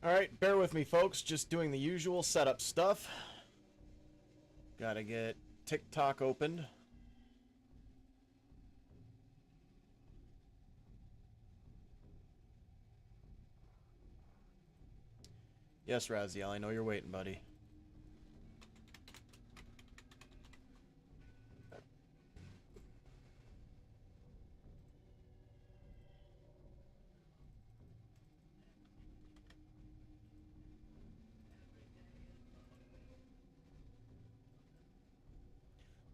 Alright, bear with me, folks. Just doing the usual setup stuff. Gotta get TikTok opened. Yes, Raziel, I know you're waiting, buddy.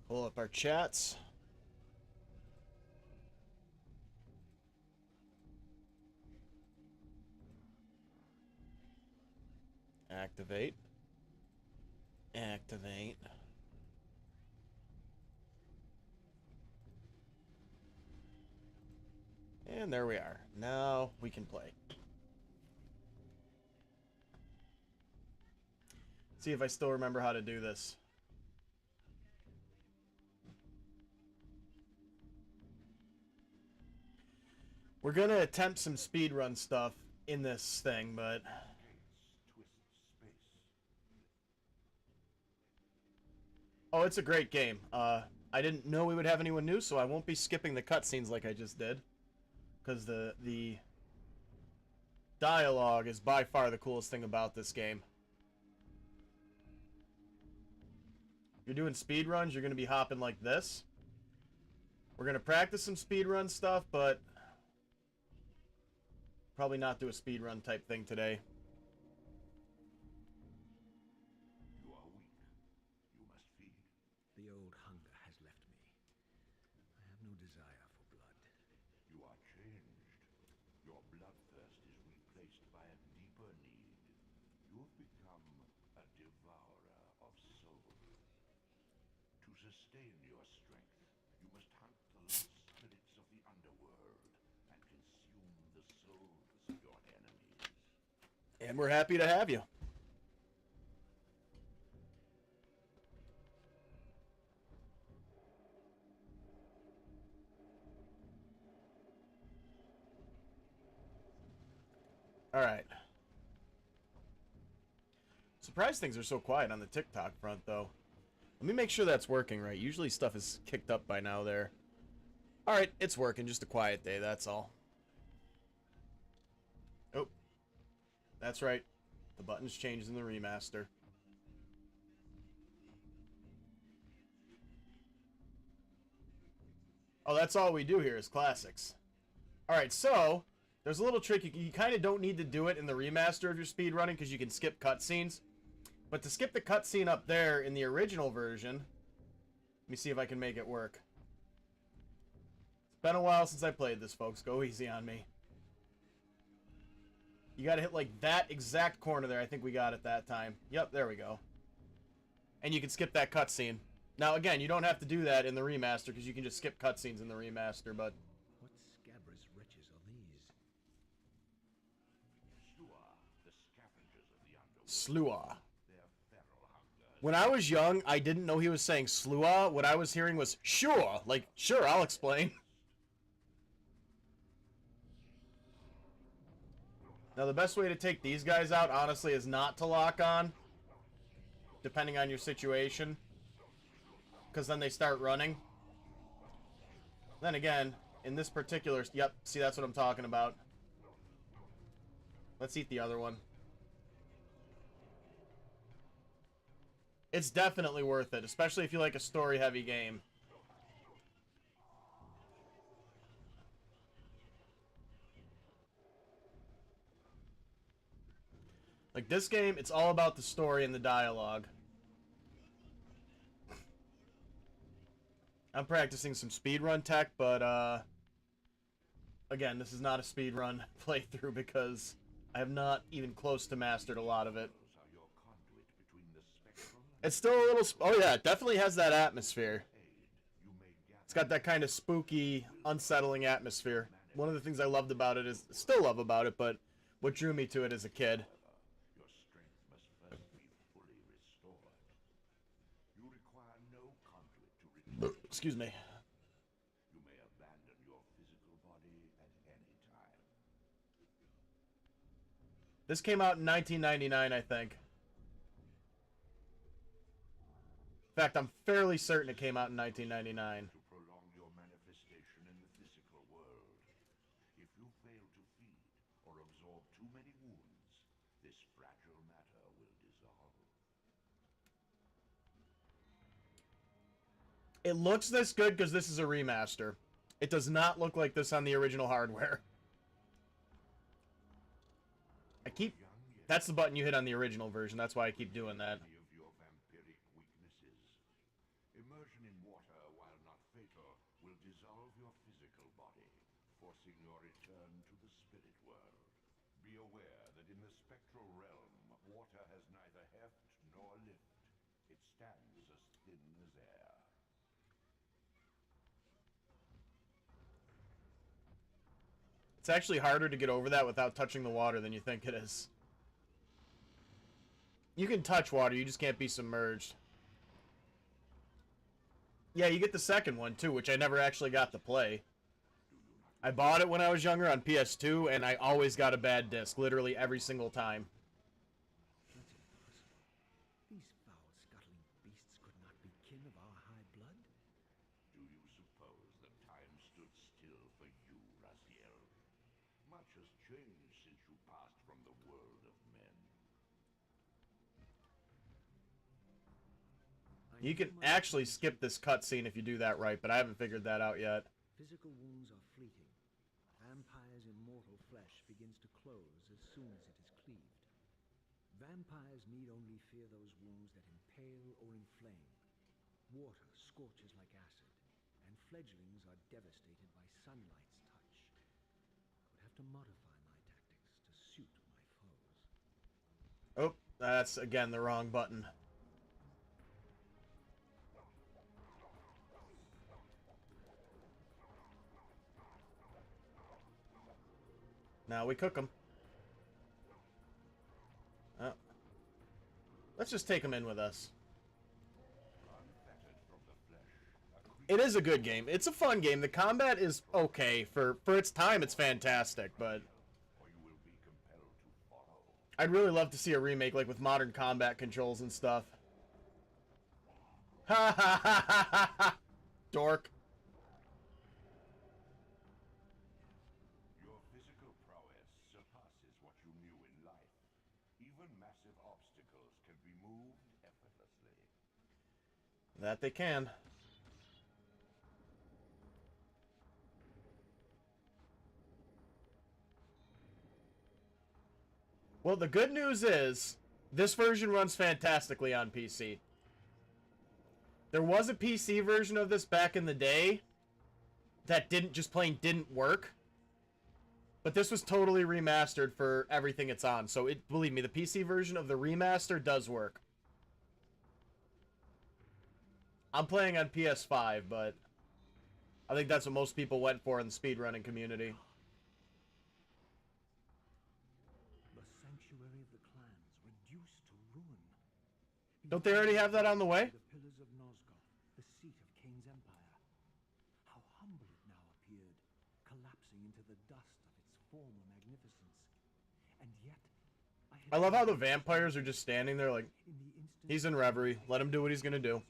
Pull up our chats. Activate. Activate. And there we are. Now we can play. See if I still remember how to do this. We're gonna attempt some speedrun stuff in this thing, but... Oh, it's a great game. I didn't know we would have anyone new, so I won't be skipping the cutscenes like I just did. Because the dialogue is by far the coolest thing about this game. You're doing speedruns, you're going to be hopping like this. We're going to practice some speedrun stuff, but probably not do a speedrun type thing today. You are weak. You must feed. The old hunger has left me. I have no desire for blood. You are changed. Your bloodthirst is replaced by a deeper need. You have become a devourer of souls. To sustain your strength, you must hunt the lost spirits of the underworld and consume the souls of your enemies. And we're happy to have you. Alright. Surprised things are so quiet on the TikTok front, though. Let me make sure that's working right. Usually stuff is kicked up by now there. Alright, it's working. Just a quiet day, that's all. Oh. That's right. The button's changed in the remaster. Oh, that's all we do here is classics. Alright, so... There's a little trick. You kind of don't need to do it in the remaster of your speedrunning because you can skip cutscenes. But to skip the cutscene up there in the original version... Let me see if I can make it work. It's been a while since I played this, folks. Go easy on me. You gotta hit, like, that exact corner there. I think we got it that time. Yep, there we go. And you can skip that cutscene. Now, again, you don't have to do that in the remaster because you can just skip cutscenes in the remaster, but... What scabrous wretches are these? The scavengers of the underworld. Slua. Their feral hunger. When I was young, I didn't know he was saying Slua. What I was hearing was, sure. Like, sure, I'll explain. Now, the best way to take these guys out, honestly, is not to lock on. Depending on your situation. Because then they start running. Then again, in this particular... Yep, see, that's what I'm talking about. Let's eat the other one. It's definitely worth it, especially if you like a story-heavy game. Like, this game, it's all about the story and the dialogue. I'm practicing some speedrun tech, but, again, this is not a speedrun playthrough because I have not even close to mastered a lot of it. It's still a little... Oh, yeah, it definitely has that atmosphere. It's got that kind of spooky, unsettling atmosphere. One of the things I loved about it is... Still love about it, but what drew me to it as a kid. Excuse me. You may abandon your physical body at any time. This came out in 1999, I think. In fact, I'm fairly certain it came out in 1999. To prolong your manifestation in the physical world. If you fail to feed or absorb too many wounds, this fragile matter will dissolve. It looks this good because this is a remaster. It does not look like this on the original hardware. That's the button you hit on the original version. That's why I keep doing that. Any of your vampiric weaknesses. Immersion in water, while not fatal, will dissolve your physical body, forcing your return to the spirit world. Be aware that in the spectral realm, water has neither heft nor lift. It stands as thin as air. It's actually harder to get over that without touching the water than you think it is. You can touch water, you just can't be submerged. Yeah, you get the second one too, which I never actually got to play. I bought it when I was younger on PS2, and I always got a bad disc, literally every single time. That's impossible. These foul-scuttling beasts could not be kin of our high blood. Do you suppose that time stood still for you, Raziel? Much has changed since you passed from the world of men. You can actually skip this cutscene if you do that right, but I haven't figured that out yet. Physical wounds are fleeting. Vampire's immortal flesh begins to close as soon as it is cleaved. Vampires need only fear those wounds that impale or inflame. Water scorches like acid, and fledglings are devastated by sunlight's touch. I would have to modify my tactics to suit my foes. Oh, that's again the wrong button. Now we cook them. Oh. Let's just take them in with us. It is a good game. It's a fun game. The combat is okay. For its time, it's fantastic, but I'd really love to see a remake, like, with modern combat controls and stuff. Ha ha ha ha ha ha! Dork. Your physical prowess surpasses what you knew in life. Even massive obstacles can be moved effortlessly. That they can. Well, the good news is, this version runs fantastically on PC. There was a PC version of this back in the day that just plain didn't work. But this was totally remastered for everything it's on. So, believe me, the PC version of the remaster does work. I'm playing on PS5, but I think that's what most people went for in the speedrunning community. The sanctuary of the clans reduced to ruin. Don't they already have that on the way? The pillars of Nosgoth, the seat of Kane's empire. How humble it now appeared, collapsing into the dust of its former magnificence. And yet, I love how the vampires are just standing there like, he's in reverie. Let him do what he's gonna do.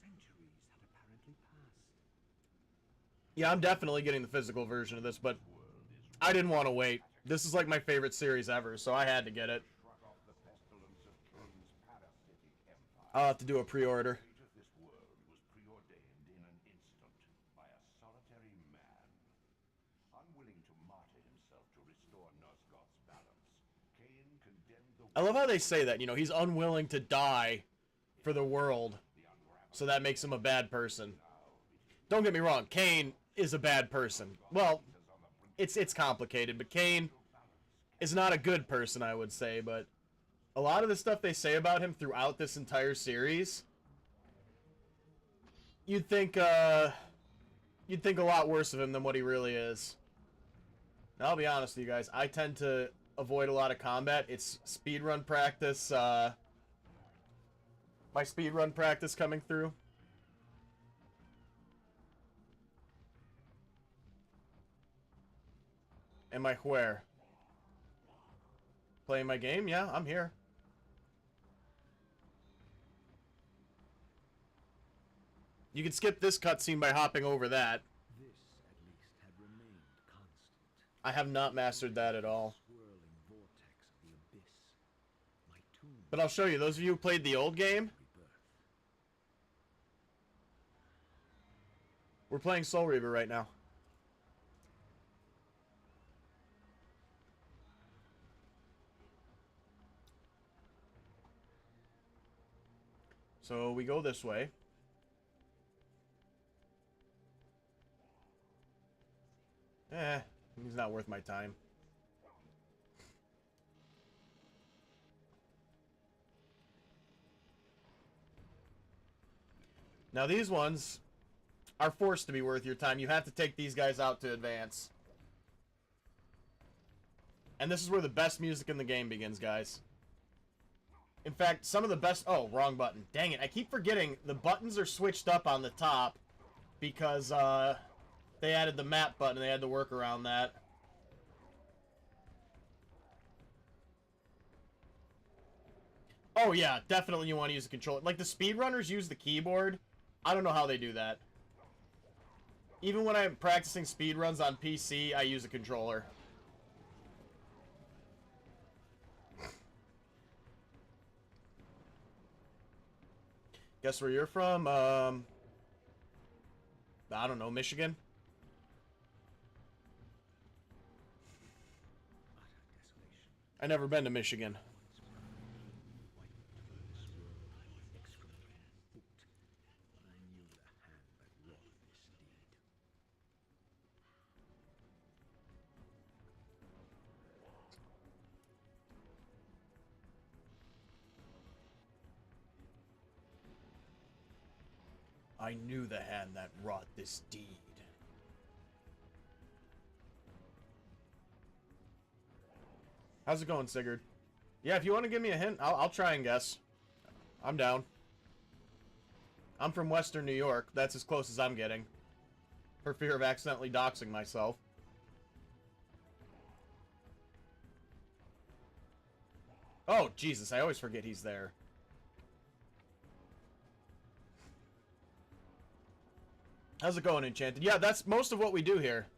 Centuries had apparently passed. Yeah, I'm definitely getting the physical version of this, but I didn't want to wait. This is like my favorite series ever, so I had to get it. Shrug off the pestilence of Kane's parasitic empire. I'll have to do a pre-order. The fate of this world was preordained in an instant by a solitary man. Unwilling to martyr himself to restore Nosgoth's balance, Kane condemned the I love how they say that, you know, he's unwilling to die for the world, so that makes him a bad person. Don't get me wrong, Kane is a bad person. Well, it's complicated, but Kane is not a good person, I would say, but a lot of the stuff they say about him throughout this entire series, you'd think a lot worse of him than what he really is. Now, I'll be honest with you guys, I tend to avoid a lot of combat. It's speedrun practice, my speedrun practice coming through. And my where? Playing my game? Yeah, I'm here. You can skip this cutscene by hopping over that. This, at least, had remained constant. I have not mastered that at all. Swirling vortex of the abyss. My tomb. But I'll show you. Those of you who played the old game, Rebirth. we're playing Soul Reaver right now. So we go this way. He's not worth my time. Now these ones are forced to be worth your time. You have to take these guys out to advance. And this is where the best music in the game begins, guys. In fact, some of the best... Oh, wrong button. Dang it. I keep forgetting the buttons are switched up on the top because they added the map button and they had to work around that. Oh, yeah. Definitely you want to use the controller. Like, the speedrunners use the keyboard. I don't know how they do that. Even when I'm practicing speedruns on PC, I use a controller. Guess where you're from? I don't know, Michigan? I never been to Michigan. I knew the hand that wrought this deed. How's it going, Sigurd? Yeah, if you want to give me a hint, I'll try and guess. I'm down. I'm from Western New York. That's as close as I'm getting. For fear of accidentally doxing myself. Oh, Jesus, I always forget he's there. How's it going, Enchanted? Yeah, that's most of what we do here.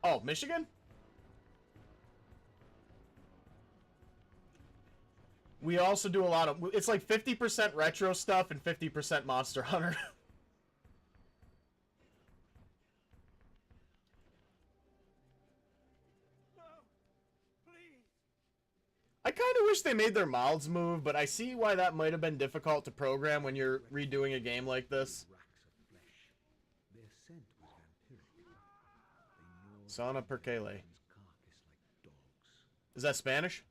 Oh, Michigan? We also do a lot of... It's like 50% retro stuff and 50% Monster Hunter. No, please. I kind of wish they made their mouths move, but I see why that might have been difficult to program when you're redoing a game like this. Their scent was vampiric. They gnawed Sana Perkele. man's carcass like dogs. Is that Spanish?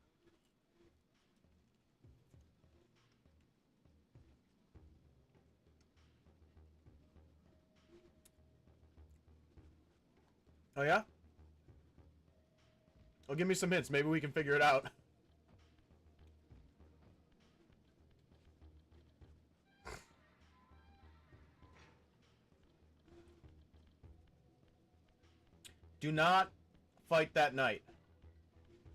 Oh, yeah? Well, give me some hints. Maybe we can figure it out. Do not fight that night.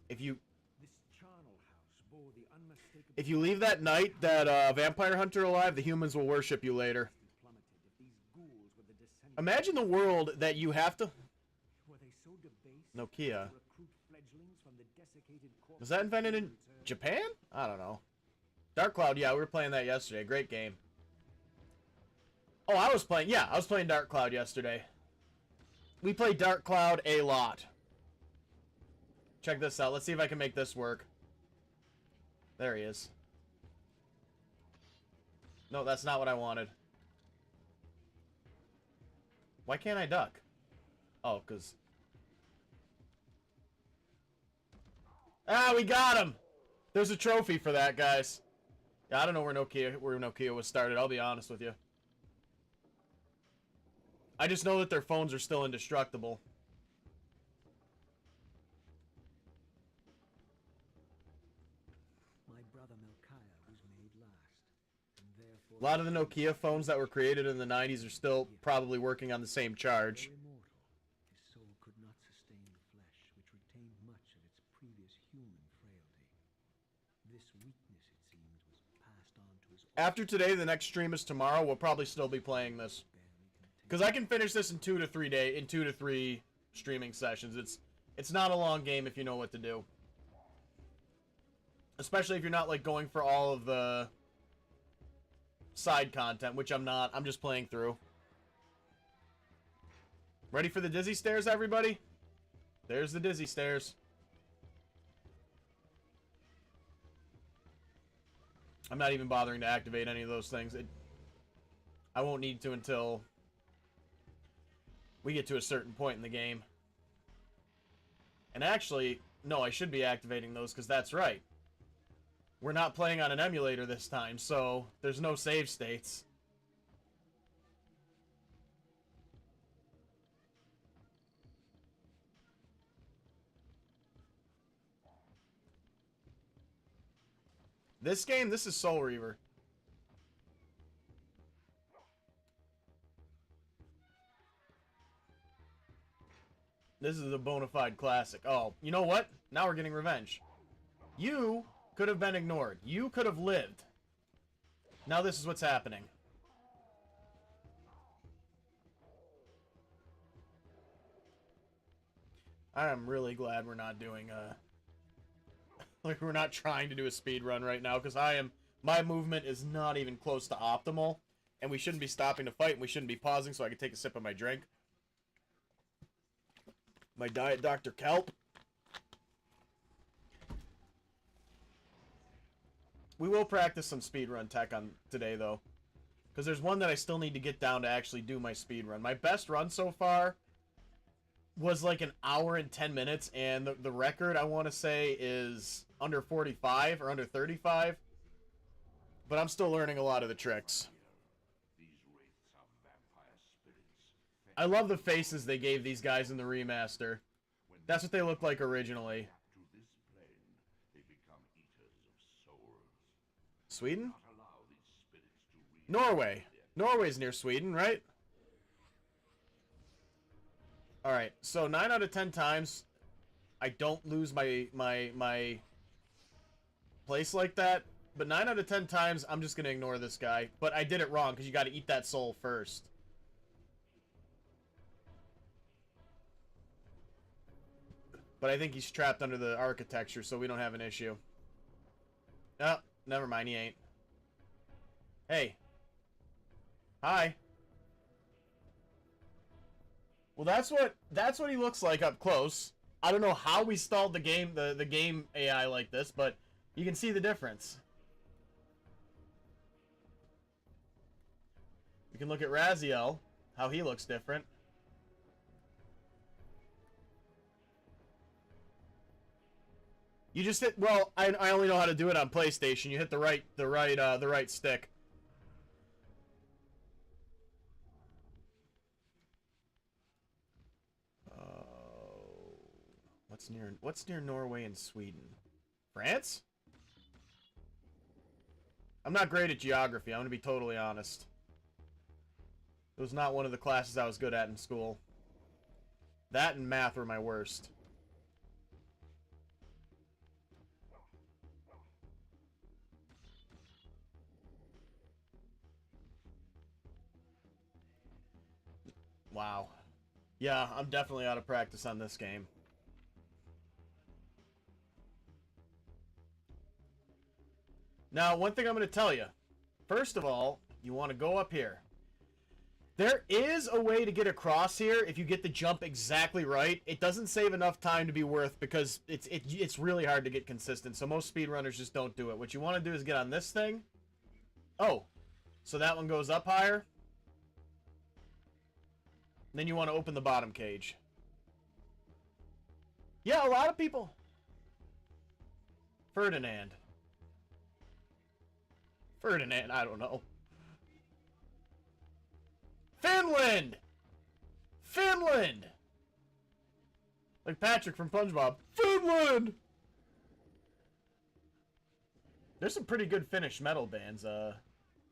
If you This charnel house bore the unmistakable if you leave that night, that vampire hunter alive, the humans will worship you later. plummeted if these ghouls were the descendants. Imagine the world that you have to... Were they so debased Nokia. to recruit fledglings from the desiccated corpse Was that invented in Japan? I don't know. Dark Cloud, yeah, we were playing that yesterday. Great game. Oh, I was playing Dark Cloud yesterday. We played Dark Cloud a lot. Check this out. Let's see if I can make this work. There he is. No, that's not what I wanted. Why can't I duck? Oh, because... Ah, we got him! There's a trophy for that, guys. Yeah, I don't know where Nokia was started, I'll be honest with you. I just know that their phones are still indestructible. My brother Melchiah was made last, and therefore A lot of the Nokia phones that were created in the 90s are still probably working on the same charge. though immortal, his soul could not sustain the flesh, which retained much of its previous his human frailty. This weakness, it seems, was passed on to his After today, the next stream is tomorrow. We'll probably still be playing this. Because I can finish this in 2 to 3 streaming sessions. It's not a long game if you know what to do. Especially if you're not, like, going for all of the side content, which I'm not. I'm just playing through. Ready for the dizzy stairs, everybody? There's the dizzy stairs. I'm not even bothering to activate any of those things. I won't need to until we get to a certain point in the game. And actually, no, I should be activating those because that's right. We're not playing on an emulator this time, so there's no save states. This game, this is Soul Reaver. This is a bona fide classic. Oh, you know what? Now we're getting revenge. You could have been ignored. You could have lived. Now this is what's happening. I am really glad we're not doing like we're not trying to do a speed run right now, because my movement is not even close to optimal, and we shouldn't be stopping to fight, and we shouldn't be pausing so I can take a sip of my drink. My Diet Dr. Kelp. We will practice some speedrun tech on today, though. Because there's one that I still need to get down to actually do my speedrun. My best run so far was like an hour and 10 minutes, and the record, I want to say, is under 45 or under 35. But I'm still learning a lot of the tricks. I love the faces they gave these guys in the remaster. That's what they looked like originally. Sweden? Norway. Norway's near Sweden, right? Alright, so 9 out of 10 times, I don't lose my place like that. But 9 out of 10 times, I'm just going to ignore this guy. But I did it wrong, because you got to eat that soul first. But I think he's trapped under the architecture, so we don't have an issue. Oh, never mind, he ain't. Hey. Hi. Well, that's what he looks like up close. I don't know how we stalled the game, the game AI like this, but you can see the difference. We can look at Raziel, how he looks different. You just hit, well, I only know how to do it on PlayStation. You hit the right stick. What's near Norway and Sweden? France? I'm not great at geography, I'm gonna be totally honest. It was not one of the classes I was good at in school. That and math were my worst. Wow. Yeah, I'm definitely out of practice on this game. Now, one thing I'm going to tell you. First of all, you want to go up here. There is a way to get across here if you get the jump exactly right. It doesn't save enough time to be worth, because it's really hard to get consistent, so most speedrunners just don't do it. What you want to do is get on this thing. Oh, so that one goes up higher. Then you want to open the bottom cage. Yeah, a lot of people. Ferdinand, I don't know. Finland! Finland! Like Patrick from SpongeBob. Finland! There's some pretty good Finnish metal bands. I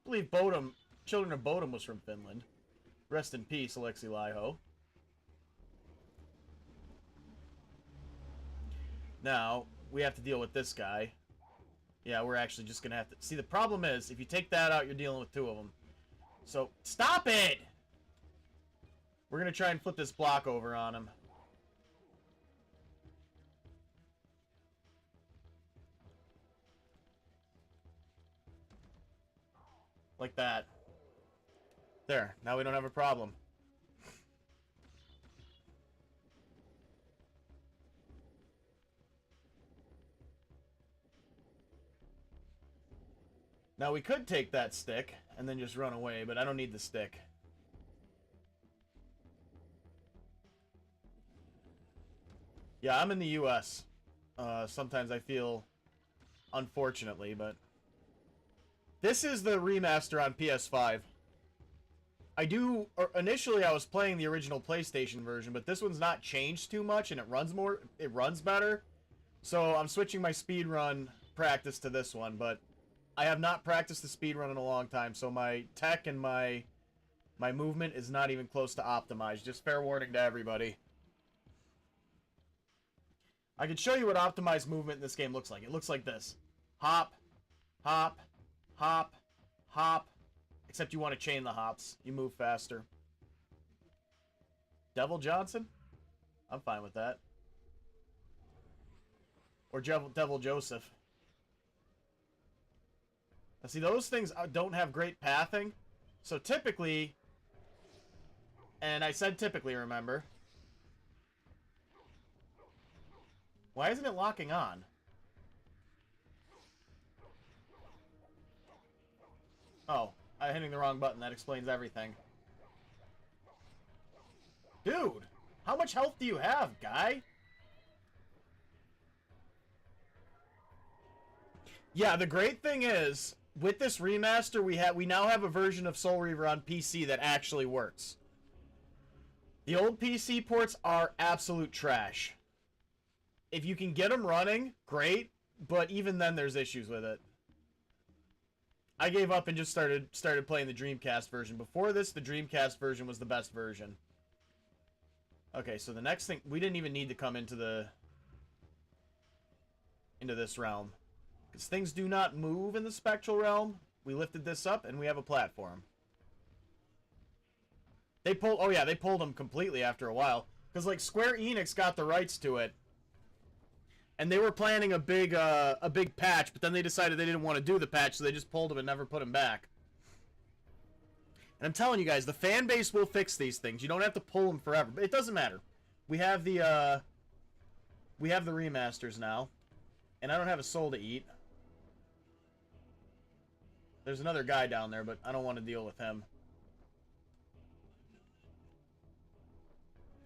believe Bodom, Children of Bodom was from Finland. Rest in peace, Alexi Laiho. Now, we have to deal with this guy. Yeah, we're actually just gonna have to... See, the problem is, if you take that out, you're dealing with 2 of them. So, stop it! We're gonna try and flip this block over on him. Like that. There, now we don't have a problem. Now we could take that stick and then just run away, but I don't need the stick. Yeah, I'm in the US. Sometimes I feel, unfortunately, but... This is the remaster on PS5. Initially I was playing the original PlayStation version, but this one's not changed too much and it runs better. So I'm switching my speedrun practice to this one, but I have not practiced the speedrun in a long time, so my tech and my movement is not even close to optimized. Just fair warning to everybody. I can show you what optimized movement in this game looks like. It looks like this. Hop, hop, hop, hop. Except you want to chain the hops. You move faster. Devil Johnson? I'm fine with that. Or Devil Joseph. Now see, those things don't have great pathing. So typically... And I said typically, remember. Why isn't it locking on? Oh, I'm hitting the wrong button. That explains everything. Dude, how much health do you have, guy? Yeah, the great thing is, with this remaster, we now have a version of Soul Reaver on PC that actually works. The old PC ports are absolute trash. If you can get them running, great, but even then there's issues with it. I gave up and just started playing the Dreamcast version. Before this, the Dreamcast version was the best version. Okay, so the next thing... We didn't even need to come into this realm. Because things do not move in the Spectral realm. We lifted this up, and we have a platform. They pulled... Oh, yeah, they pulled them completely after a while. Because, like, Square Enix got the rights to it. And they were planning a big patch, but then they decided they didn't want to do the patch, so they just pulled them and never put them back. And I'm telling you guys, the fan base will fix these things. You don't have to pull them forever, but it doesn't matter. We have the remasters now, and I don't have a soul to eat. There's another guy down there, but I don't want to deal with him.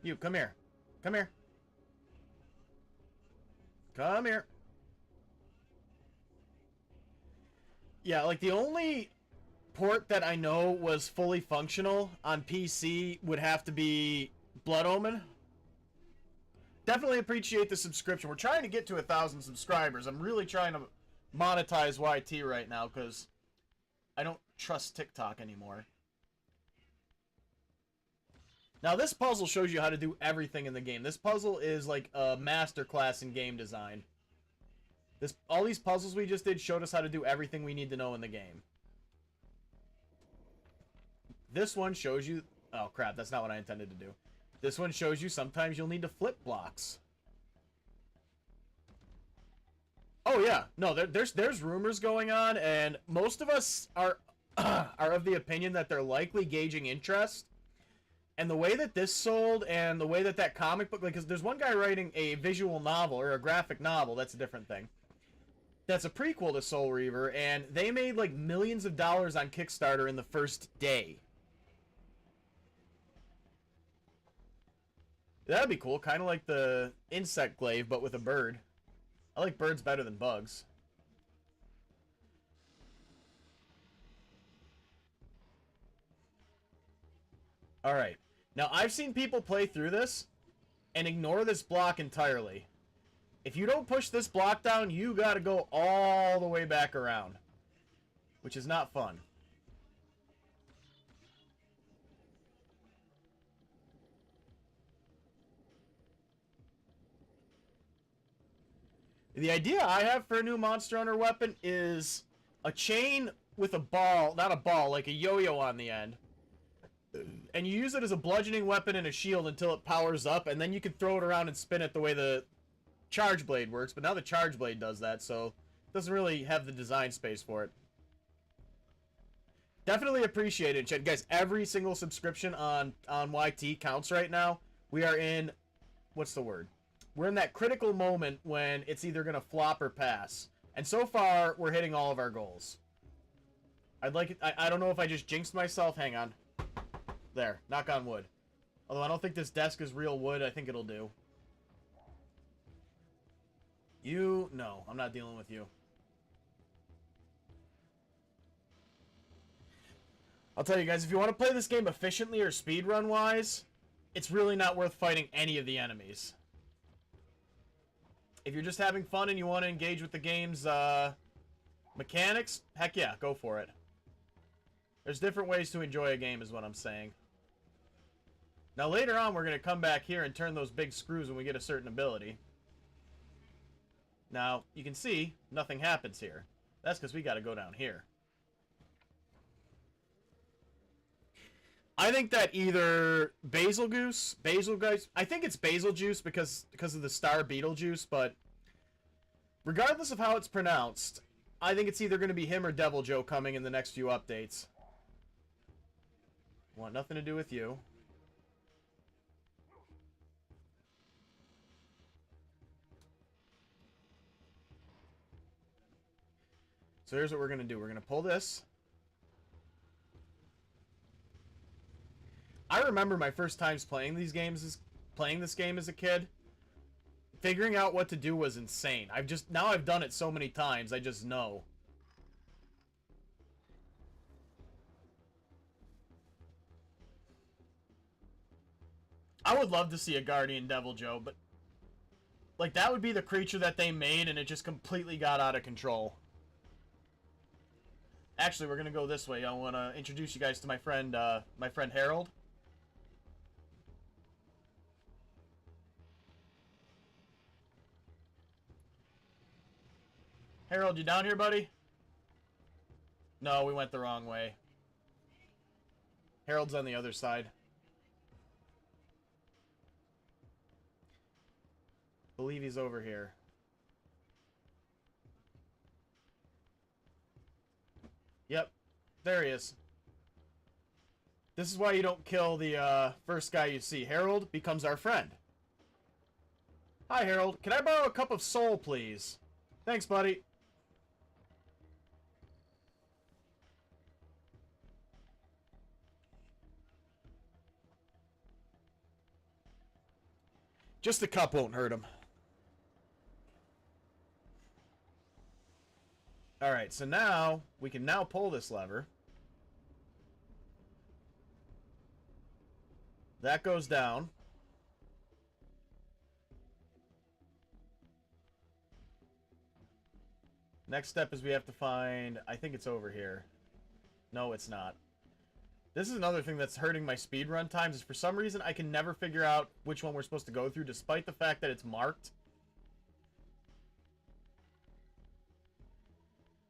You, come here. Come here. Come here. Yeah, like the only port that I know was fully functional on PC would have to be Blood Omen. Definitely appreciate the subscription. We're trying to get to 1,000 subscribers. I'm really trying to monetize YT right now because I don't trust TikTok anymore. Now, this puzzle shows you how to do everything in the game. This puzzle is like a masterclass in game design. All these puzzles we just did showed us how to do everything we need to know in the game. This one shows you... Oh, crap, that's not what I intended to do. This one shows you sometimes you'll need to flip blocks. Oh, yeah. No, there's rumors going on, and most of us are of the opinion that they're likely gauging interest. And the way that this sold and the way that comic book... Because there's one guy writing a visual novel, or a graphic novel, that's a different thing. That's a prequel to Soul Reaver, and they made like millions of dollars on Kickstarter in the first day. That'd be cool, kind of like the insect glaive, but with a bird. I like birds better than bugs. Alright. Now, I've seen people play through this and ignore this block entirely. If you don't push this block down, you gotta go all the way back around. Which is not fun. The idea I have for a new Monster Hunter weapon is a chain with a ball, not a ball, like a yo-yo on the end. And you use it as a bludgeoning weapon and a shield until it powers up, and then you can throw it around and spin it the way the Charge Blade works. But now the Charge Blade does that, so it doesn't really have the design space for it. Definitely appreciate it, chat. Guys, every single subscription on YT counts right now. We are in, what's the word? We're in that critical moment when it's either going to flop or pass. And so far, we're hitting all of our goals. I'd like it, I don't know if I just jinxed myself. Hang on. There. Knock on wood. Although I don't think this desk is real wood. I think it'll do. You? No. I'm not dealing with you. I'll tell you guys, if you want to play this game efficiently or speedrun-wise, it's really not worth fighting any of the enemies. If you're just having fun and you want to engage with the game's mechanics, heck yeah, go for it. There's different ways to enjoy a game is what I'm saying. Now later on, we're going to come back here and turn those big screws when we get a certain ability. Now, you can see, nothing happens here. That's because we got to go down here. I think that either basil juice, I think it's basil juice because of the star Beetlejuice, but regardless of how it's pronounced, I think it's either going to be him or Devil Joe coming in the next few updates. Want nothing to do with you. So here's what we're going to do. We're going to pull this. I remember my first times playing this game as a kid. Figuring out what to do was insane. Now I've done it so many times, I just know. I would love to see a Guardian Devil Joe, but like that would be the creature that they made and it just completely got out of control. Actually, we're gonna go this way. I want to introduce you guys to my friend Harold. Harold, you down here, buddy? No, we went the wrong way. Harold's on the other side. Believe he's over here. Yep, there he is. This is why you don't kill the first guy you see. Harold becomes our friend. Hi, Harold. Can I borrow a cup of soul, please? Thanks, buddy. Just the cup won't hurt him. Alright, so now, we can now pull this lever. That goes down. Next step is we have to find, I think it's over here. No, it's not. This is another thing that's hurting my speedrun times, is for some reason I can never figure out which one we're supposed to go through, despite the fact that it's marked.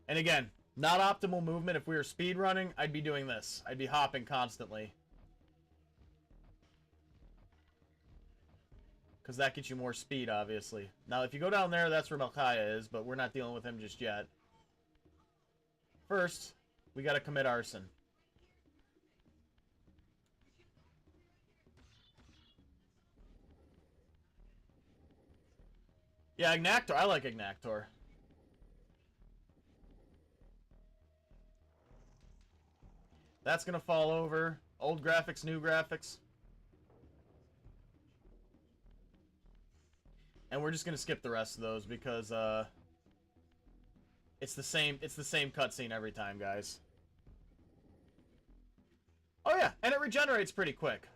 And again, not optimal movement. If we were speedrunning, I'd be doing this. I'd be hopping constantly. Because that gets you more speed, obviously. Now, if you go down there, that's where Malkaya is, but we're not dealing with him just yet. First, we gotta commit arson. Yeah, Ignactor. I like Ignactor. That's gonna fall over. Old graphics, new graphics. And we're just gonna skip the rest of those because it's the same cutscene every time, guys. Oh yeah, and it regenerates pretty quick.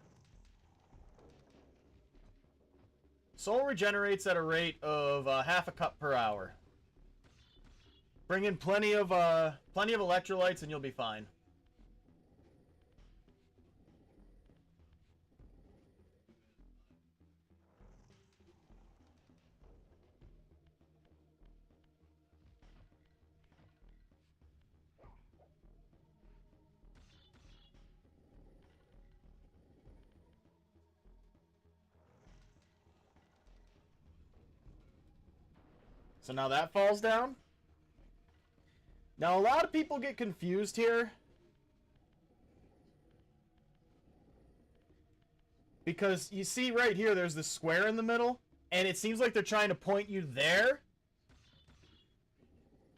Soul regenerates at a rate of half a cup per hour. Bring in plenty of electrolytes and you'll be fine. So now that falls down. Now a lot of people get confused here. Because you see right here, there's this square in the middle. And it seems like they're trying to point you there.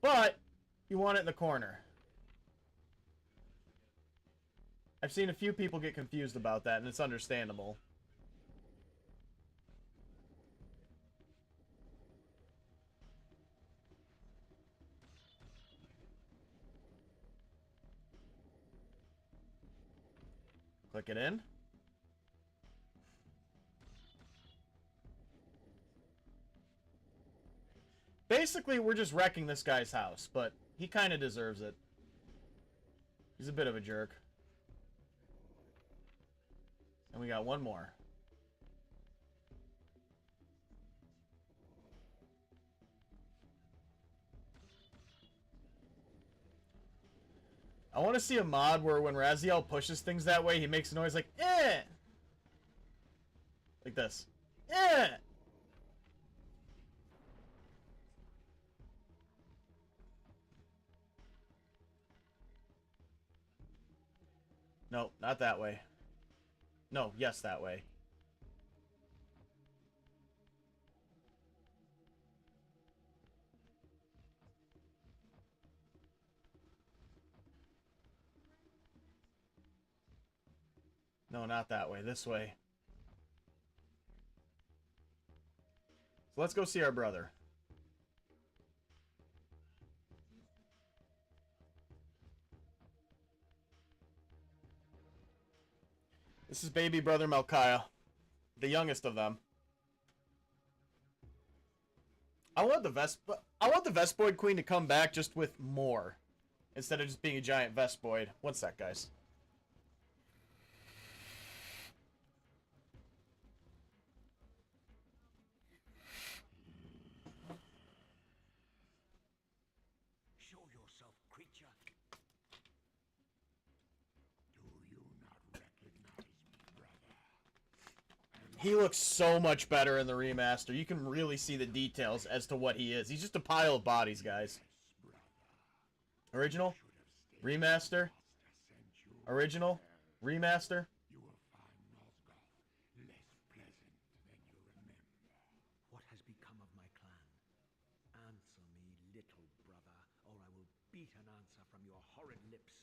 But you want it in the corner. I've seen a few people get confused about that, and it's understandable. Click it in. Basically, we're just wrecking this guy's house, but he kind of deserves it. He's a bit of a jerk. And we got one more. I want to see a mod where when Raziel pushes things that way, he makes a noise like, eh! Like this. Eh! No, not that way. No, yes, that way. No, not that way. This way. So let's go see our brother. This is baby brother Malkaya, the youngest of them. I want the Vespoid Queen to come back just with more, instead of just being a giant Vespoid. One sec, guys. Show yourself, creature. Do you not recognize me, brother? He looks so much better in the remaster. You can really see the details as to what he is. He's just a pile of bodies, guys. Original, remaster, original, remaster. You will find Nosgoth less pleasant than you remember. What has become of my clan? Answer me, little brother, or I will beat an answer from your horrid lips.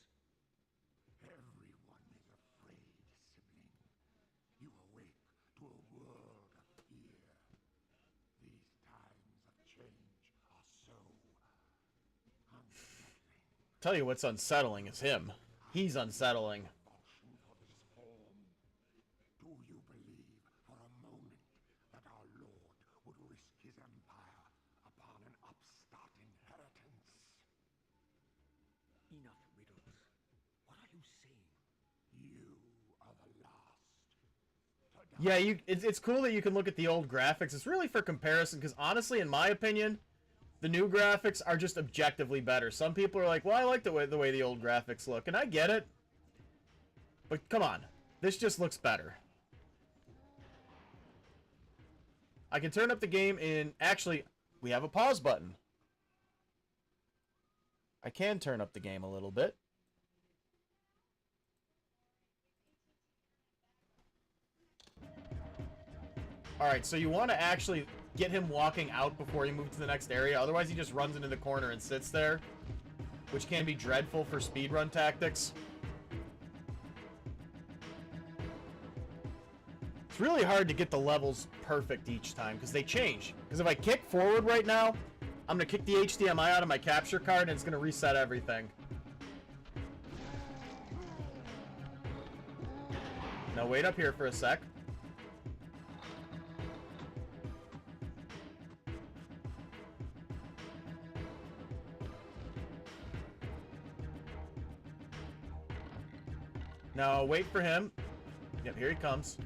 Everyone is afraid, sibling. You awake to a world of fear. These times of change are so unsettling. Tell you what's unsettling is him. He's unsettling. Compulsion for this form. Do you believe for a moment that our Lord would risk his empire upon an upstart inheritance? Enough riddles. What are you saying? You are the last. Yeah, it's cool that you can look at the old graphics. It's really for comparison, because honestly, in my opinion, the new graphics are just objectively better. Some people are like, well, I like the way the old graphics look, and I get it. But come on, this just looks better. I can turn up the game in... Actually, we have a pause button. I can turn up the game a little bit. Alright, so you want to actually get him walking out before you move to the next area. Otherwise, he just runs into the corner and sits there, which can be dreadful for speedrun tactics. It's really hard to get the levels perfect each time, because they change. Because if I kick forward right now, I'm going to kick the HDMI out of my capture card, and it's going to reset everything. Now wait up here for a sec. Now wait for him. Yep, here he comes.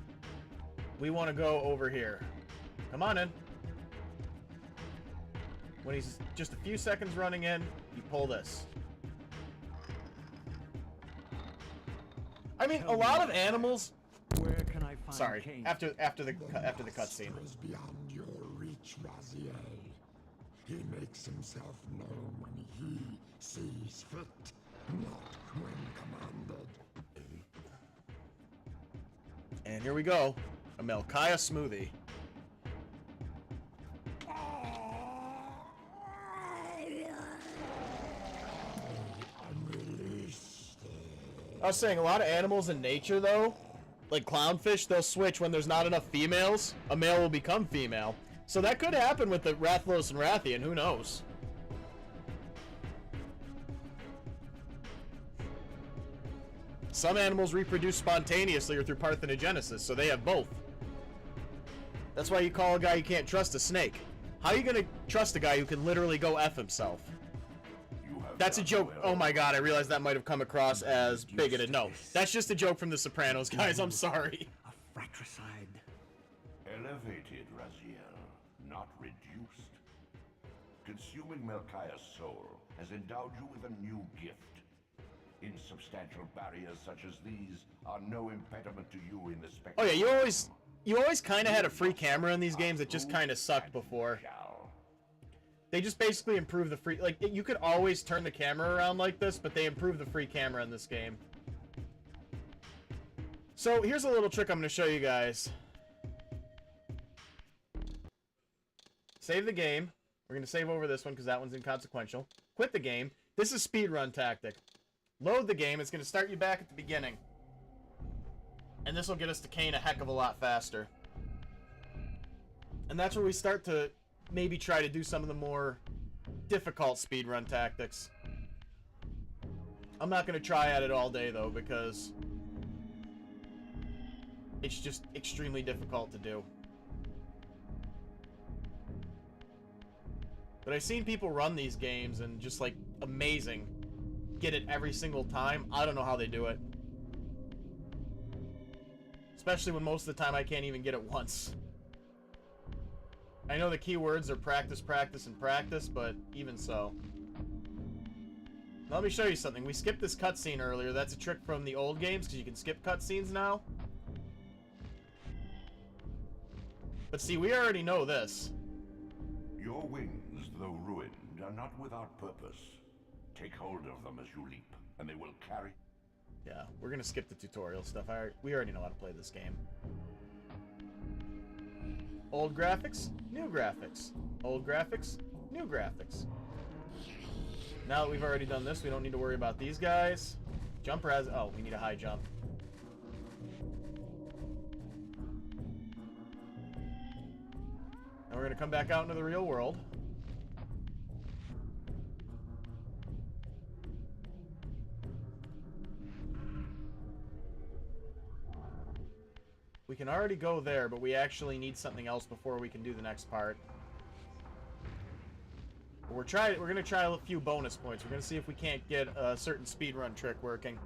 We want to go over here. Come on in. When he's just a few seconds running in, you pull this. I mean, a lot of animals. Where can I find Sorry, Cain? after the cutscene. Is beyond your reach, Raziel. He makes himself known when he sees fit, not when commanded. And here we go. A Melkaya smoothie. I was saying, a lot of animals in nature, though, like clownfish, they'll switch when there's not enough females. A male will become female. So that could happen with the Rathalos and Rathian, who knows? Some animals reproduce spontaneously or through parthenogenesis, so they have both. That's why you call a guy you can't trust a snake. How are you gonna trust a guy who can literally go F himself? That's a joke. Oh my god, I realized that might have come across as bigoted. No, that's just a joke from The Sopranos, guys. I'm sorry. A fratricide. Elevated, Raziel, not reduced. Consuming Melkaya's soul has endowed you with a new gift. Insubstantial barriers such as these are no impediment to you in the spectrum. Oh yeah, you always kind of had a free camera in these games that just kind of sucked before. They just basically improved the free... Like, you could always turn the camera around like this, but they improved the free camera in this game. So, here's a little trick I'm going to show you guys. Save the game. We're going to save over this one because that one's inconsequential. Quit the game. This is speedrun tactic. Load the game. It's going to start you back at the beginning. And this will get us to Kane a heck of a lot faster. And that's where we start to maybe try to do some of the more difficult speedrun tactics. I'm not going to try at it all day, though, because it's just extremely difficult to do. But I've seen people run these games and just, like, amazing. Get it every single time. I don't know how they do it. Especially when most of the time I can't even get it once. I know the key words are practice, practice, and practice, but even so. Now, let me show you something. We skipped this cutscene earlier. That's a trick from the old games, because you can skip cutscenes now. But see, we already know this. Your wings, though ruined, are not without purpose. Take hold of them as you leap, and they will carry... Yeah, we're going to skip the tutorial stuff. We already know how to play this game. Old graphics, new graphics. Old graphics, new graphics. Now that we've already done this, we don't need to worry about these guys. Jumper has... Oh, we need a high jump. Now we're going to come back out into the real world. We can already go there, but we actually need something else before we can do the next part. We're going to try a few bonus points. We're going to see if we can't get a certain speedrun trick working.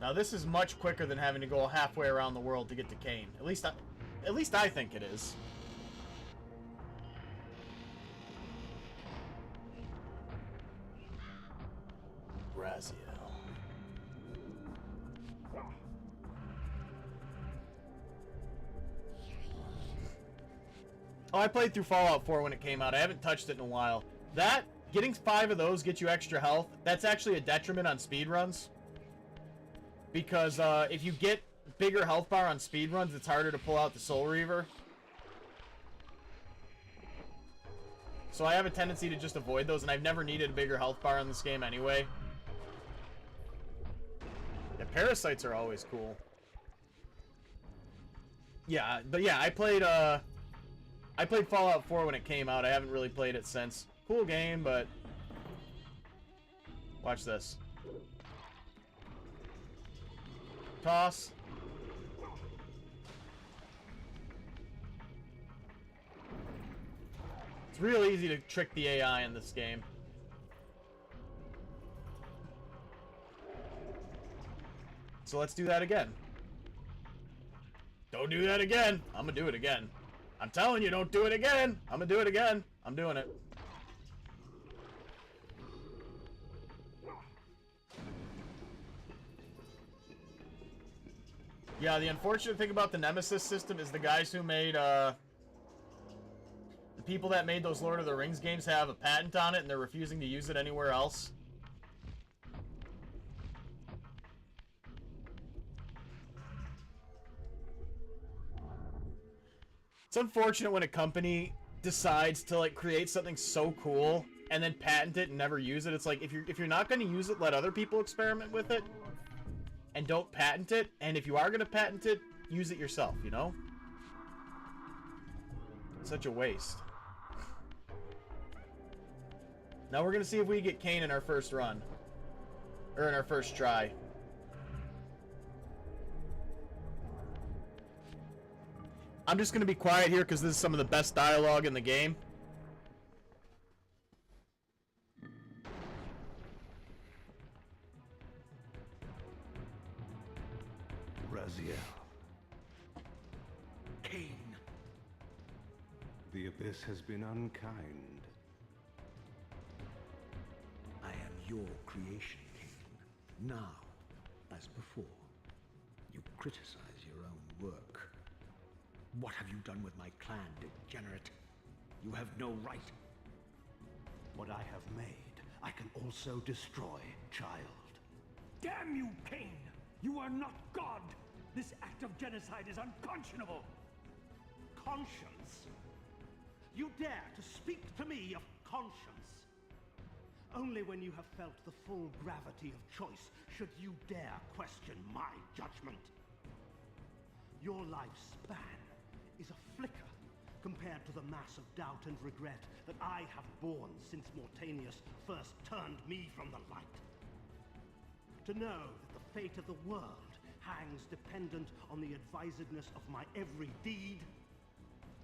Now this is much quicker than having to go halfway around the world to get to Kane. At least I think it is. Raziel. Oh, I played through Fallout 4 when it came out. I haven't touched it in a while. Getting 5 of those gets you extra health. That's actually a detriment on speedruns. Because if you get bigger health bar on speedruns, it's harder to pull out the Soul Reaver. So I have a tendency to just avoid those, and I've never needed a bigger health bar in this game anyway. Yeah, parasites are always cool. Yeah, but yeah, I played Fallout 4 when it came out. I haven't really played it since. Cool game, but watch this. Toss. It's real easy to trick the AI in this game. So let's do that again. Don't do that again. I'm gonna do it again. I'm telling you, don't do it again. I'm gonna do it again. I'm doing it. Yeah, the unfortunate thing about the Nemesis system is the guys who made, the people that made those Lord of the Rings games have a patent on it, and they're refusing to use it anywhere else. It's unfortunate when a company decides to like create something so cool and then patent it and never use it. It's like if you're not going to use it, let other people experiment with it and don't patent it. And if you are going to patent it, use it yourself, you know? Such a waste. Now we're going to see if we get Kane in our first run. Or in our first try. I'm just going to be quiet here because this is some of the best dialogue in the game. Raziel. Kane. The Abyss has been unkind. I am your creation, Kane. Now, as before, you criticize your own work. What have you done with my clan, degenerate? You have no right. What I have made, I can also destroy, child. Damn you, Cain! You are not God! This act of genocide is unconscionable! Conscience? You dare to speak to me of conscience? Only when you have felt the full gravity of choice should you dare question my judgment. Your lifespan is a flicker compared to the mass of doubt and regret that I have borne since Mortanius first turned me from the light. To know that the fate of the world hangs dependent on the advisedness of my every deed.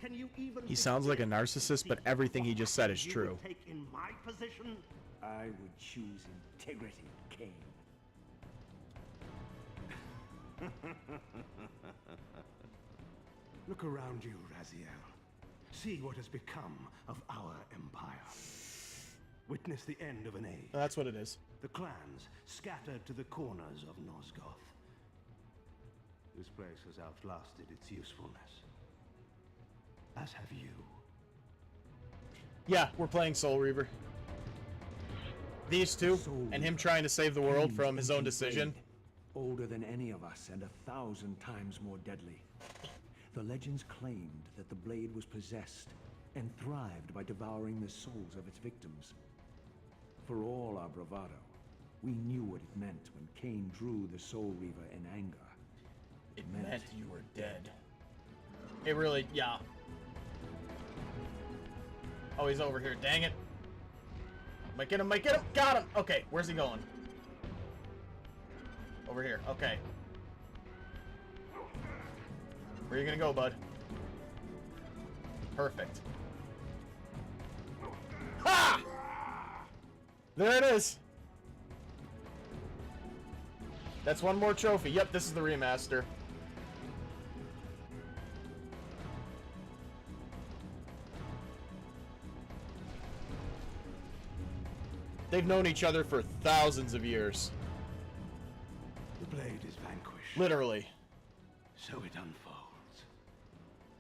Can you even He sounds like a narcissist, but everything he just said is you true. would take in my position? I would choose integrity, Kane. Look around you, Raziel. See what has become of our empire. Witness the end of an age. That's what it is. The clans scattered to the corners of Nosgoth. This place has outlasted its usefulness. As have you. Yeah, we're playing Soul Reaver. These two, and him trying to save the world from his own decision. Older than any of us and 1,000 times more deadly. The legends claimed that the blade was possessed and thrived by devouring the souls of its victims. For all our bravado, we knew what it meant when Cain drew the Soul Reaver in anger. It meant you were dead. It really, yeah. Oh, he's over here. Dang it. Might get him, might get him. Got him. Okay, where's he going? Over here. Okay. Where are you gonna go, bud? Perfect. Ha! There it is. That's one more trophy. Yep, this is the remaster. They've known each other for thousands of years. The blade is vanquished. Literally. So it unfolds.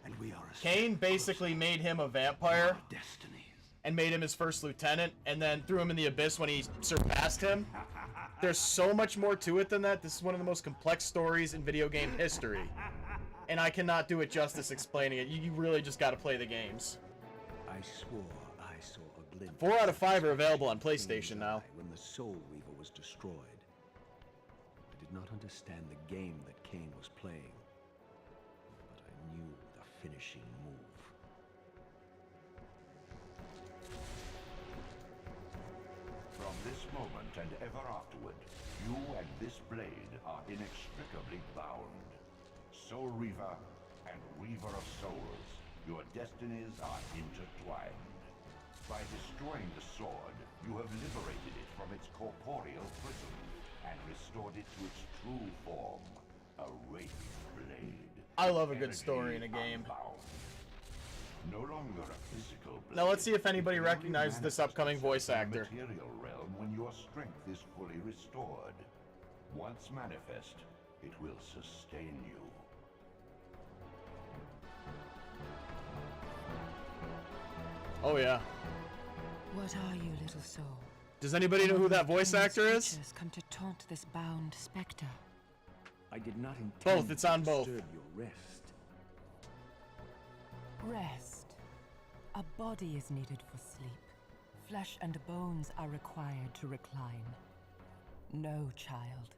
And we are a Cain basically made him a vampire destinies. and made him his first lieutenant, and then threw him in the abyss when he surpassed him. There's so much more to it than that. This is one of the most complex stories in video game history. And I cannot do it justice explaining it. You really just gotta play the games. I swore I saw a glimpse. 4 out of 5 are available on PlayStation now. When the Soul Reaver was destroyed, I did not understand the game that Cain was playing, but I knew the finishing move. From this moment and ever afterward, you and this blade are inextricably bound. Soul Reaver and Reaver of Souls, your destinies are intertwined. By destroying the sword, you have liberated it from its corporeal prison and restored it to its true form, a wraith blade. I love a good story in a game. Unbound. No longer a physical blade. Now let's see if anybody it only recognizes this upcoming voice manifests actor. in the material realm when your strength is fully restored. Once manifest, It will sustain you. Oh yeah. What are you, little soul? Does anybody know who that voice actor is? Creatures come to taunt this bound spectre. I did not intend Both, it's on to both. disturb your rest. Rest. A body is needed for sleep. Flesh and bones are required to recline. No, child.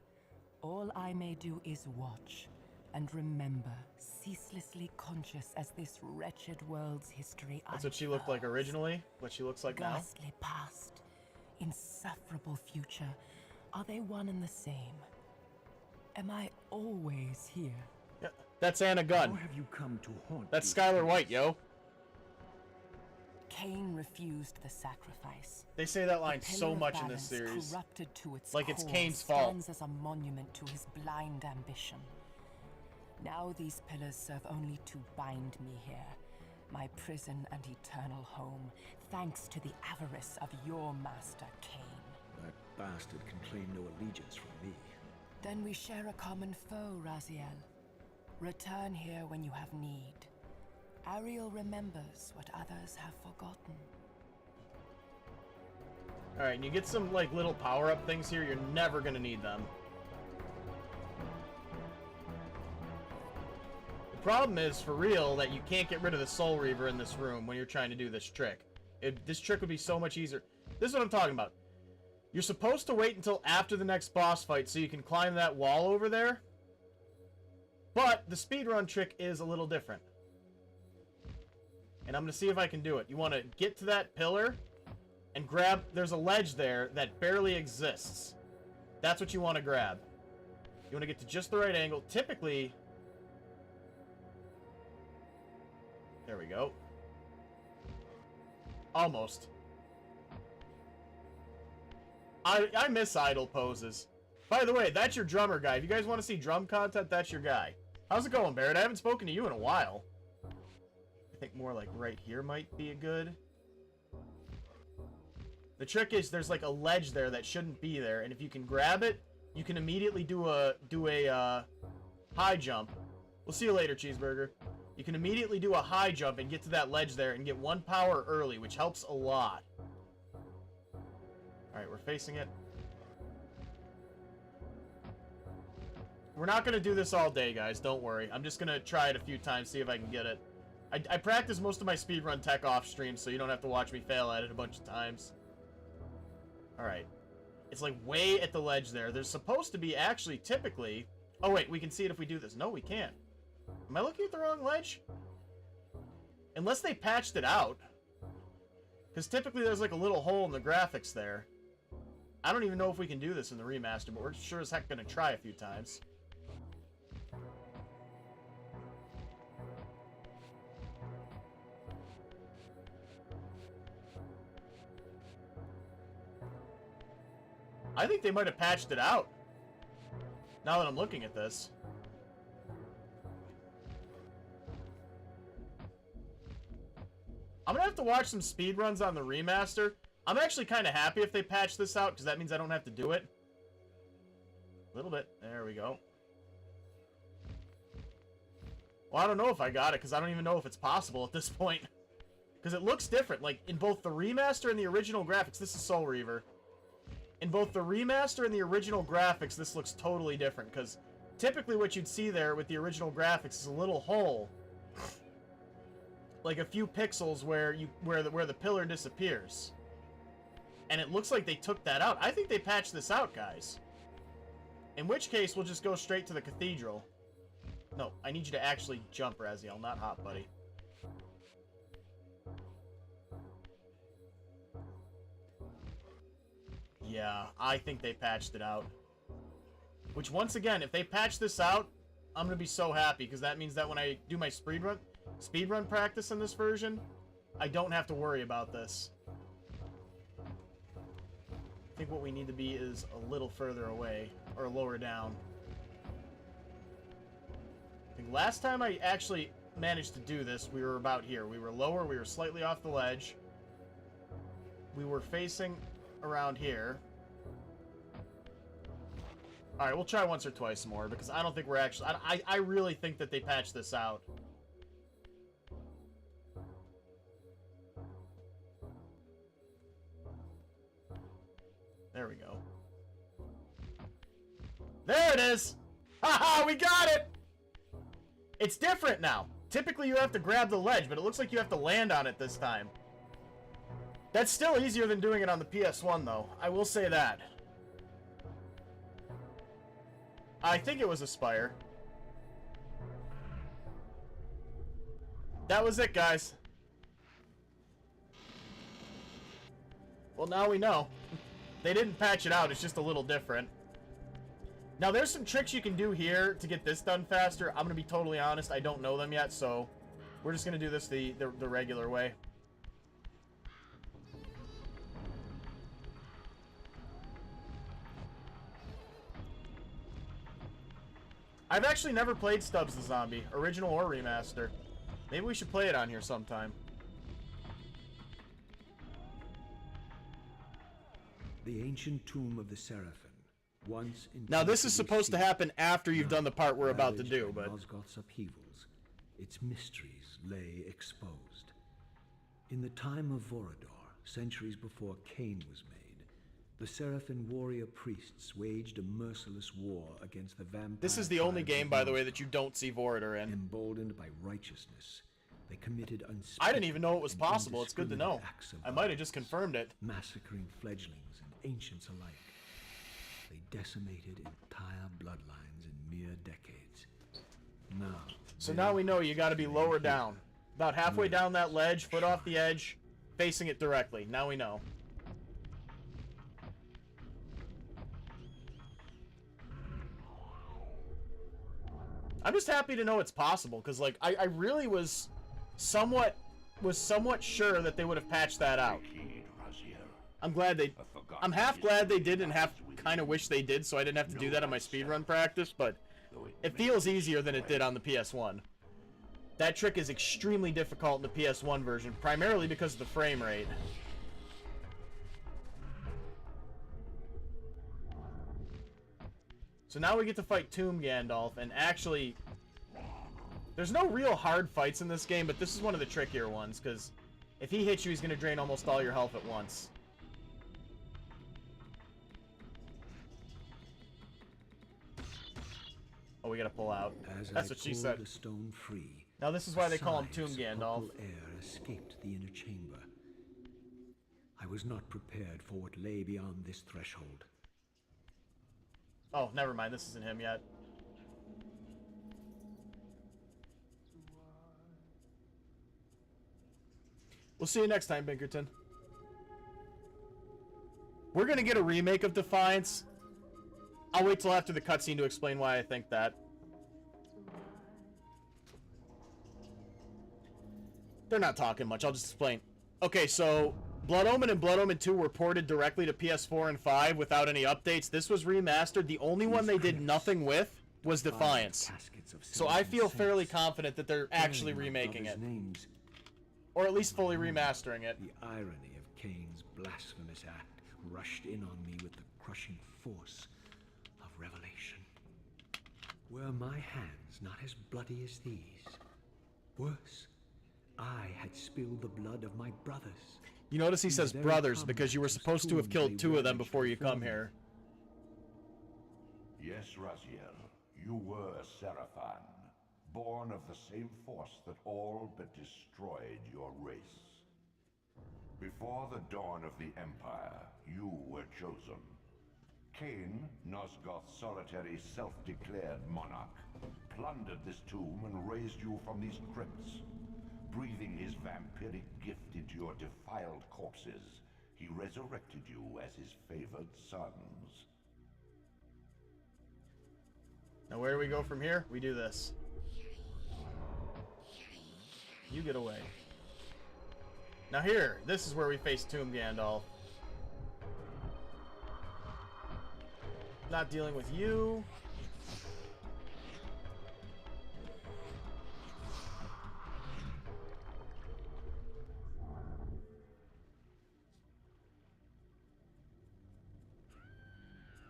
All I may do is watch and remember, ceaselessly conscious as this wretched world's history That's what she looked like originally. What she looks like now. Ghastly past, insufferable future. Are they one and the same? Am I always here? Yeah, that's Anna How Gunn. have you come to haunt That's these Skylar White, places? yo. Cain refused the sacrifice. They say that line The so pillar of much in this balance, series. corrupted to its Like it's core, Cain's fault. stands as a monument to his blind ambition. Now these pillars serve only to bind me here, my prison and eternal home, thanks to the avarice of your master, Cain. That bastard can claim no allegiance from me. Then we share a common foe, Raziel. Return here when you have need. Ariel remembers what others have forgotten. Alright, and you get some like little power-up things here. You're never gonna need them. The problem is, for real, that you can't get rid of the Soul Reaver in this room when you're trying to do this trick. This trick would be so much easier. This is what I'm talking about. You're supposed to wait until after the next boss fight so you can climb that wall over there. But the speedrun trick is a little different. And I'm going to see if I can do it. You want to get to that pillar and grab... There's a ledge there that barely exists. That's what you want to grab. You want to get to just the right angle. Typically... There we go. Almost. I miss idle poses. By the way, that's your drummer guy. If you guys want to see drum content, that's your guy. How's it going, Barrett? I haven't spoken to you in a while. I think more like right here might be a good... The trick is there's like a ledge there that shouldn't be there, and if you can grab it, you can immediately do a high jump. We'll see you later, Cheeseburger. You can immediately do a high jump and get to that ledge there and get 1 power early, which helps a lot. Alright, we're facing it. We're not going to do this all day, guys. Don't worry. I'm just going to try it a few times, see if I can get it. I practice most of my speedrun tech off stream, so you don't have to watch me fail at it a bunch of times. Alright. It's like way at the ledge there. There's supposed to be actually typically... Oh wait, we can see it if we do this. No, we can't. Am I looking at the wrong ledge? Unless they patched it out. Because typically there's like a little hole in the graphics there. I don't even know if we can do this in the remaster, but we're sure as heck going to try a few times. I think they might have patched it out. Now that I'm looking at this. I'm gonna have to watch some speedruns on the remaster. I'm actually kind of happy if they patch this out, because that means I don't have to do it. A little bit. There we go. Well, I don't know if I got it, because I don't even know if it's possible at this point. Because it looks different. Like, in both the remaster and the original graphics, this is Soul Reaver. In both the remaster and the original graphics, this looks totally different, because typically what you'd see there with the original graphics is a little hole. Like a few pixels where the pillar disappears. And it looks like they took that out. I think they patched this out, guys. In which case, we'll just go straight to the cathedral. No, I need you to actually jump, Raziel, not hop, buddy. Yeah, I think they patched it out. Which, once again, if they patch this out, I'm going to be so happy, because that means that when I do my speedrun practice in this version, I don't have to worry about this. I think what we need to be is a little further away, or lower down. I think last time I actually managed to do this, we were about here. We were lower, we were slightly off the ledge. We were facing around here. Alright, we'll try once or twice more, because I don't think we're actually... I really think that they patched this out. There we go. There it is! Haha, we got it! It's different now. Typically you have to grab the ledge, but it looks like you have to land on it this time. That's still easier than doing it on the PS1, though. I will say that. I think it was a spire. That was it, guys. Well, now we know. They didn't patch it out, it's just a little different. Now, there's some tricks you can do here to get this done faster. I'm going to be totally honest, I don't know them yet, so we're just going to do this the regular way. I've actually never played Stubbs the Zombie, original or remaster. Maybe we should play it on here sometime. The ancient tomb of the Seraphim. Once now, this is supposed to happen after you've done the part we're about to do, but... Nosgoth's upheavals, its mysteries lay exposed. In the time of Vorador, centuries before Cain was made, the Seraphim warrior priests waged a merciless war against the vampire... This is the only game, by the way, that you don't see Vorador in. Emboldened by righteousness, they committed unspeakable... I didn't even know it was possible. It's good to know. I might have just confirmed it. Massacring fledglings and ancients alike. They decimated entire bloodlines in mere decades. Now... So now we know you gotta be lower down. About halfway down that ledge, foot off the edge, facing it directly. Now we know. I'm just happy to know it's possible, because, like, I really was somewhat sure that they would have patched that out. I'm glad they... I'm half glad they did and half kind of wish they did, so I didn't have to do that on my speedrun practice, but it feels easier than it did on the PS1. That trick is extremely difficult in the PS1 version, primarily because of the frame rate. So now we get to fight Tomb Gandalf, and actually, there's no real hard fights in this game, but this is one of the trickier ones, because if he hits you, he's going to drain almost all your health at once. Oh, we gotta pull out. That's what she said. The stone free, now this is why they call him Tomb Gandalf. Air escaped the inner chamber. I was not prepared for what lay beyond this threshold. Oh, never mind. This isn't him yet. We'll see you next time, Binkerton. We're gonna get a remake of Defiance. I'll wait till after the cutscene to explain why I think that. They're not talking much. I'll just explain. Okay, so Blood Omen and Blood Omen 2 were ported directly to PS4 and 5 without any updates. This was remastered. The only one they did nothing with was Defiance. So I feel fairly confident that they're actually remaking it. Or at least fully remastering it. The irony of Cain's blasphemous act rushed in on me with the crushing force of revelation. Were my hands not as bloody as these? Worse, I had spilled the blood of my brothers. You notice he says brothers because you were supposed to have killed 2 of them before you come here. Yes, Raziel, you were a Seraphim, born of the same force that all but destroyed your race. Before the dawn of the Empire, you were chosen. Cain, Nosgoth's solitary self-declared monarch, plundered this tomb and raised you from these crypts. Breathing his vampiric gift into your defiled corpses, he resurrected you as his favored sons. Now where do we go from here? We do this. You get away. Now here, this is where we face Tomb Gandalf. Not dealing with you.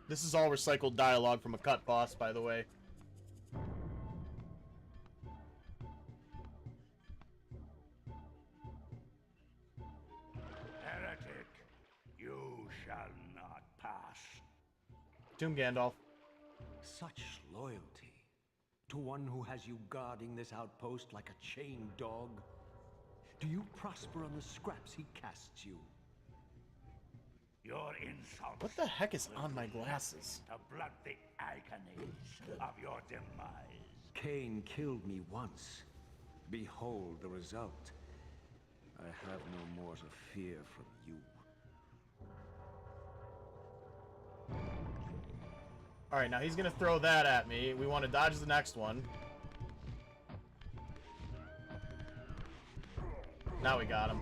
This is all recycled dialogue from a cut boss, by the way. Heretic, you shall not pass. Tomb Gandalf. Such loyalty to one who has you guarding this outpost like a chained dog. Do you prosper on the scraps he casts you? Your insults. What the heck is on my glasses? To blunt the agonies of your demise. Cain killed me once. Behold the result. I have no more to fear from you. Alright, now he's gonna throw that at me. We want to dodge the next one. Now we got him.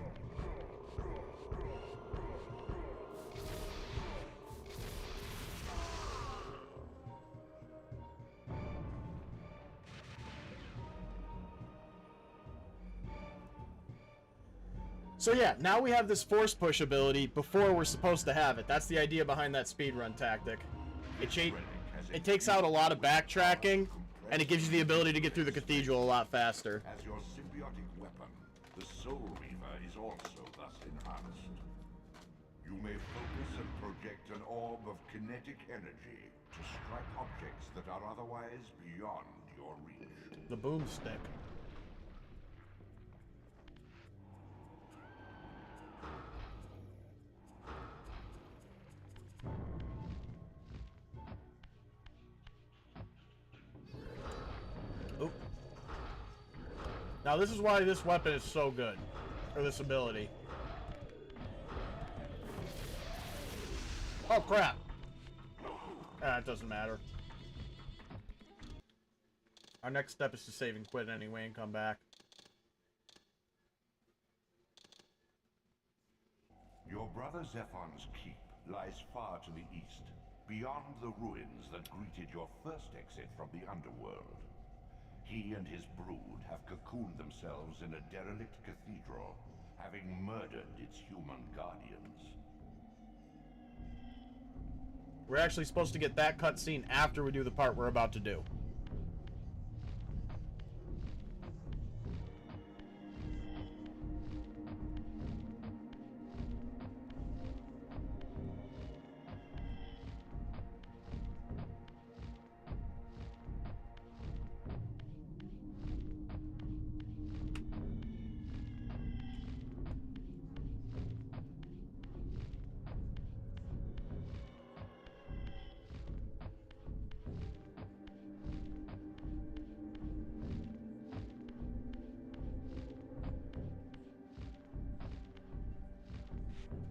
So yeah, now we have this force push ability before we're supposed to have it. That's the idea behind that speedrun tactic. It takes out a lot of backtracking, and it gives you the ability to get through the cathedral a lot faster. As your symbiotic weapon, the Soul Reaver is also thus enhanced. You may focus and project an orb of kinetic energy to strike objects that are otherwise beyond your reach. The boomstick. Oh. Now this is why this weapon is so good, or this ability. Oh crap! Ah, it doesn't matter. Our next step is to save and quit anyway and come back. Your brother Zephon's keep lies far to the east, beyond the ruins that greeted your first exit from the underworld. He and his brood have cocooned themselves in a derelict cathedral, having murdered its human guardians. We're actually supposed to get that cutscene after we do the part we're about to do.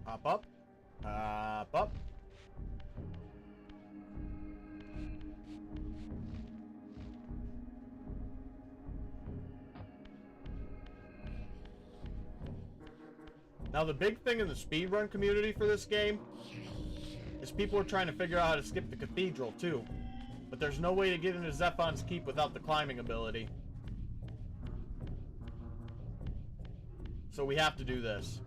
Hop up. Hop up. Now the big thing in the speedrun community for this game is people are trying to figure out how to skip the cathedral too. But there's no way to get into Zephon's Keep without the climbing ability. So we have to do this.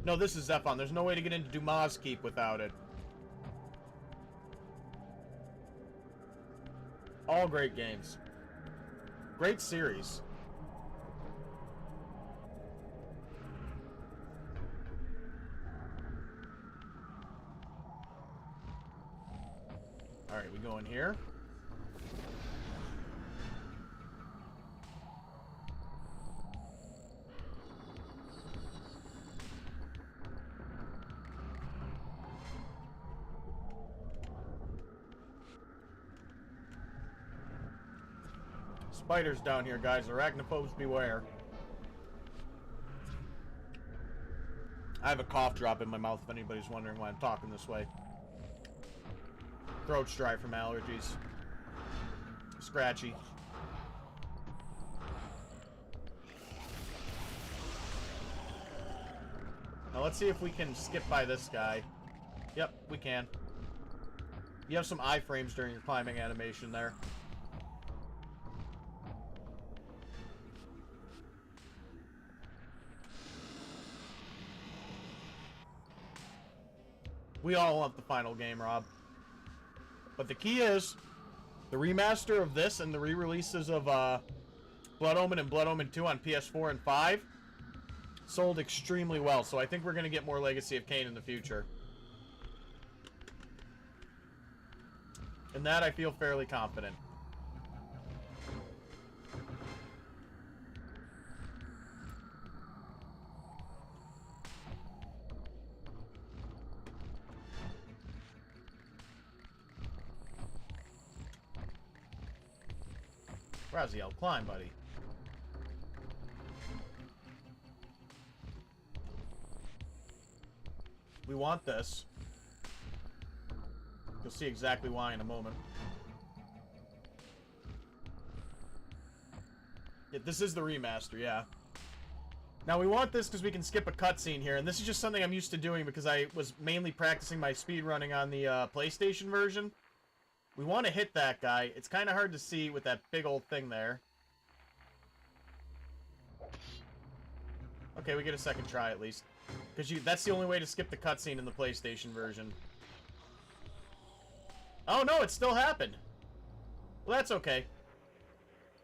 No, this is Zephon. There's no way to get into Dumas Keep without it. All great games. Great series. Alright, we go in here. Spiders down here, guys. Arachnophobes beware. I have a cough drop in my mouth if anybody's wondering why I'm talking this way. Throat's dry from allergies. Scratchy. let's see if we can skip by this guy. Yep, we can. You have some iframes during your climbing animation there. We all want the final game, Rob. But the key is, the remaster of this and the re-releases of Blood Omen and Blood Omen 2 on PS4 and 5 sold extremely well. So I think we're going to get more Legacy of Kain in the future. In that, I feel fairly confident. Raziel, climb, buddy. We want this. You'll see exactly why in a moment. Yeah, this is the remaster, yeah. Now we want this because we can skip a cutscene here, and this is just something I'm used to doing because I was mainly practicing my speedrunning on the PlayStation version. We want to hit that guy. It's kind of hard to see with that big old thing there. Okay, we get a second try at least. Because that's the only way to skip the cutscene in the PlayStation version. Oh no, it still happened. Well, that's okay.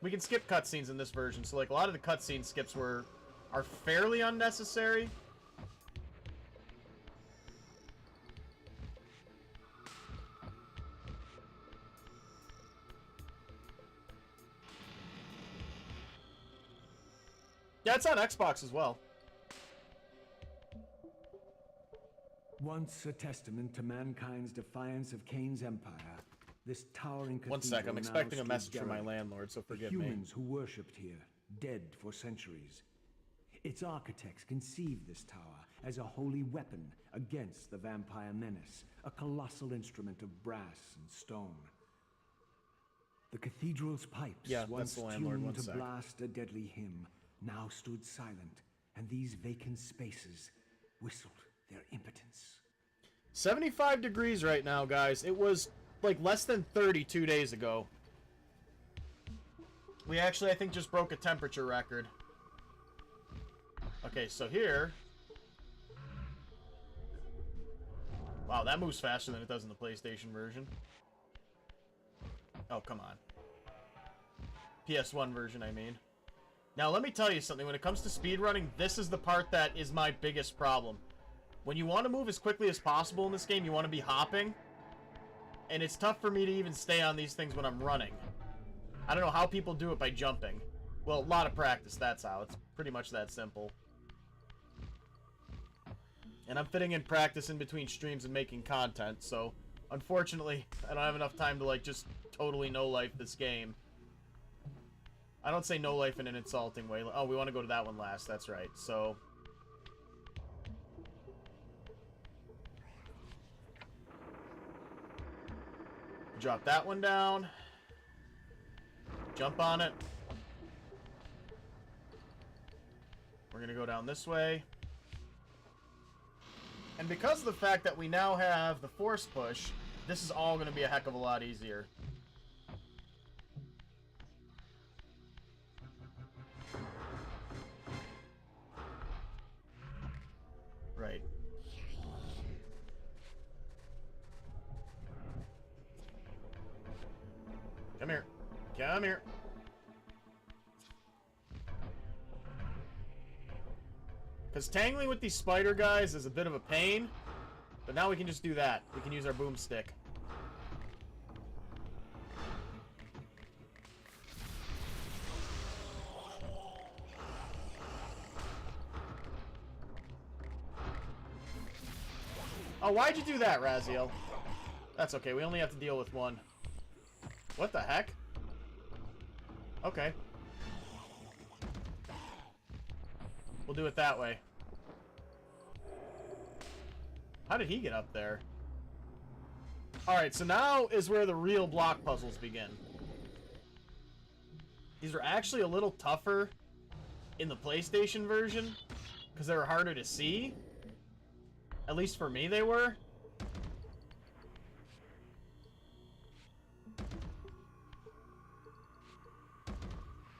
We can skip cutscenes in this version, so like a lot of the cutscene skips are fairly unnecessary. Yeah, it's on Xbox as well. Once a testament to mankind's defiance of Kain's empire, this towering cathedral 1 sec, I'm now expecting a stood message from my derelict. landlord, so forgive the me. humans who worshipped here, dead for centuries. Its architects conceived this tower as a holy weapon against the vampire menace, a colossal instrument of brass and stone. The cathedral's pipes, Yeah, once that's the landlord. tuned 1 to sec. blast a deadly hymn, now stood silent, and these vacant spaces whistled their impotence. 75 degrees right now, guys. It was like less than 30 2 days ago. We actually, I think, just broke a temperature record. Okay, so here... Wow, that moves faster than it does in the PlayStation version. Oh, come on. PS1 version, I mean. Now, let me tell you something. When it comes to speedrunning, this is the part that is my biggest problem. When you want to move as quickly as possible in this game, you want to be hopping. And it's tough for me to even stay on these things when I'm running. I don't know how people do it by jumping. Well, a lot of practice, that's how. It's pretty much that simple. And I'm fitting in practice in between streams and making content, so unfortunately, I don't have enough time to, like, just totally no-life this game. I don't say no-life in an insulting way. Oh, we want to go to that one last, that's right. So... drop that one down. Jump on it. We're going to go down this way. And because of the fact that we now have the force push, this is all going to be a heck of a lot easier. Right. Come here. Come here. Because tangling with these spider guys is a bit of a pain. But now we can just do that. We can use our boomstick. Oh, why'd you do that, Raziel? That's okay. We only have to deal with one. What the heck? Okay. We'll do it that way. How did he get up there? Alright, so now is where the real block puzzles begin. These are actually a little tougher in the PlayStation version, because they were harder to see. At least for me, they were.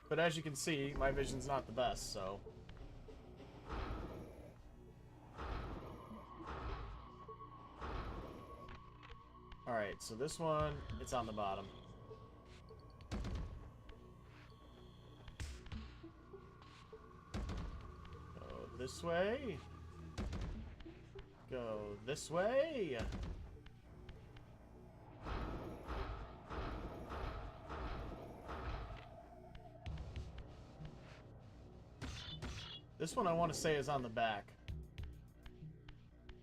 But as you can see, my vision's not the best, so... Alright, so this one, it's on the bottom. Go this way. Go this way. This one I want to say is on the back.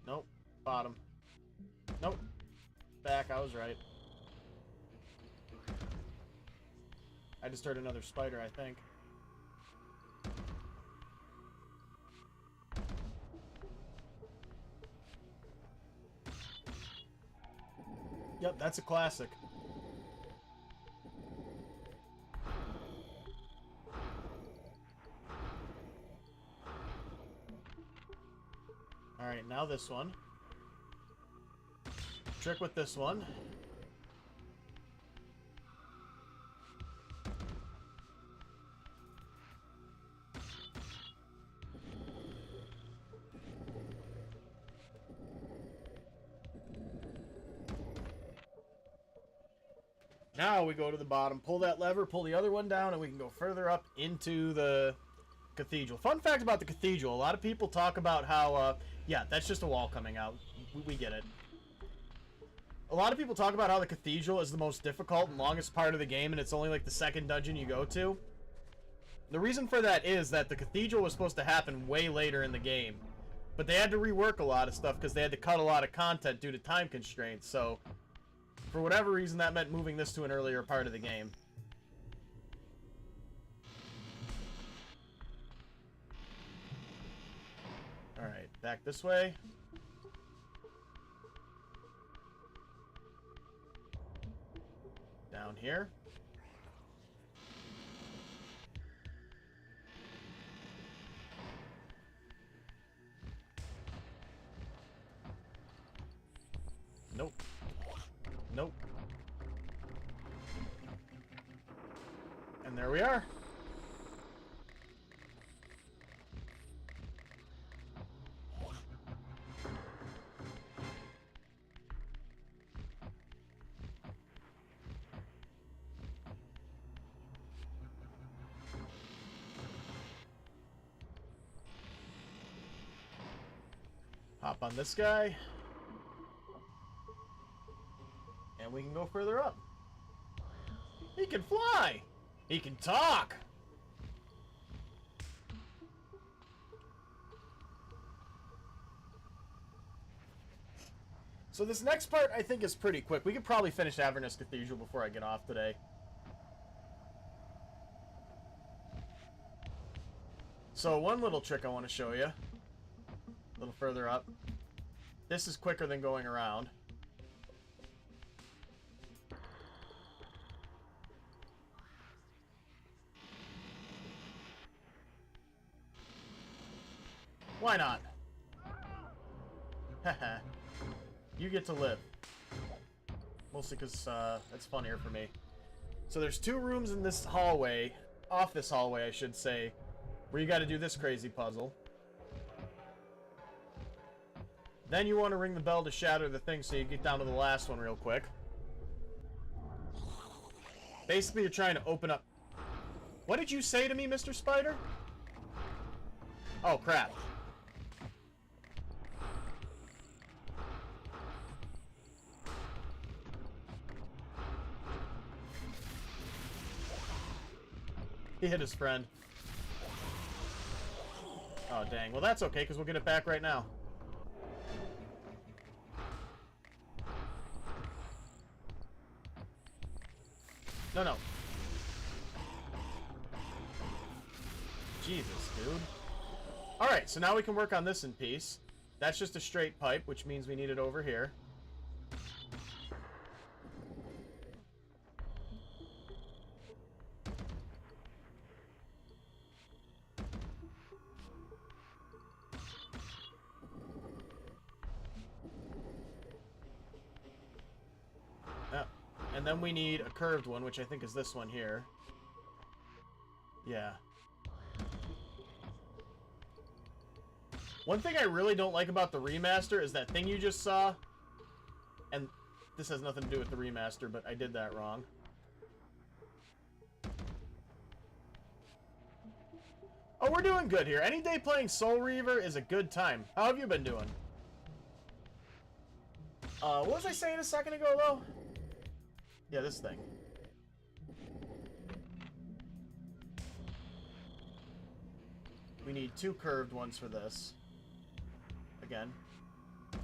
Nope. Bottom. Nope. Back, I was right. I just heard another spider, I think. Yep, that's a classic. Alright, now this one. Trick with this one. Now we go to the bottom, pull that lever, pull the other one down, and we can go further up into the cathedral. Fun fact about the cathedral, a lot of people talk about how, yeah, that's just a wall coming out. We get it. A lot of people talk about how the cathedral is the most difficult and longest part of the game, and it's only like the second dungeon you go to. The reason for that is that the cathedral was supposed to happen way later in the game. But they had to rework a lot of stuff because they had to cut a lot of content due to time constraints, so... For whatever reason, that meant moving this to an earlier part of the game. Alright, back this way. Down here. Nope. Nope. And there we are. Hop on this guy. And we can go further up. He can fly! He can talk! So this next part I think is pretty quick. We could probably finish Avernus Cathedral before I get off today. So one little trick I want to show you. A little further up. This is quicker than going around. Why not? Haha. You get to live. Mostly because that's funnier for me. So there's 2 rooms in this hallway, off this hallway I should say, where you got to do this crazy puzzle. Then you want to ring the bell to shatter the thing so you get down to the last one real quick. Basically you're trying to open up... What did you say to me, Mr. Spider? Oh, crap. He hit his friend. Oh, dang. Well, that's okay, because we'll get it back right now. No, no. Jesus, dude. Alright, so now we can work on this in peace. That's just a straight pipe, which means we need it over here. and then we need a curved one, which I think is this one here. Yeah. One thing I really don't like about the remaster is that thing you just saw, and this has nothing to do with the remaster, but I did that wrong. Oh, we're doing good here. Any day playing Soul Reaver is a good time. How have you been doing? What was I saying a second ago, though? Yeah, this thing. We need 2 curved ones for this. Again.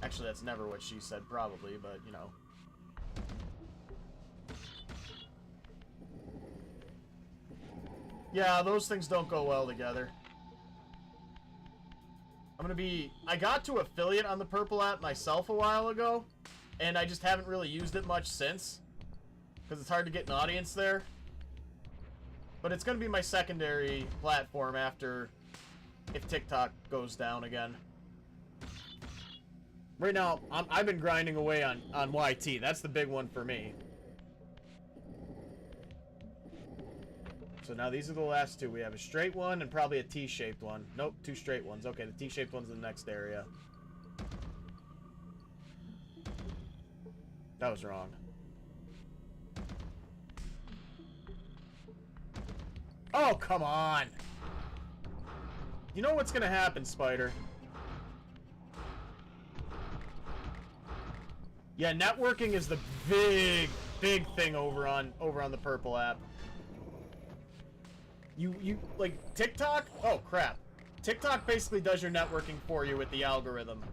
Actually, that's never what she said, probably, but, you know. Yeah, those things don't go well together. I got to affiliate on the Purple app myself a while ago, and I just haven't really used it much since, because it's hard to get an audience there. But it's going to be my secondary platform after, if TikTok goes down again. Right now, I've been grinding away on YT. That's the big one for me. So now these are the last 2. We have a straight one and probably a T-shaped one. Nope, 2 straight ones. Okay, the T-shaped one's in the next area. That was wrong. Oh, come on! You know what's gonna happen, Spider. Yeah, networking is the big thing over on the Purple app. You like TikTok? Oh crap. TikTok basically does your networking for you with the algorithm.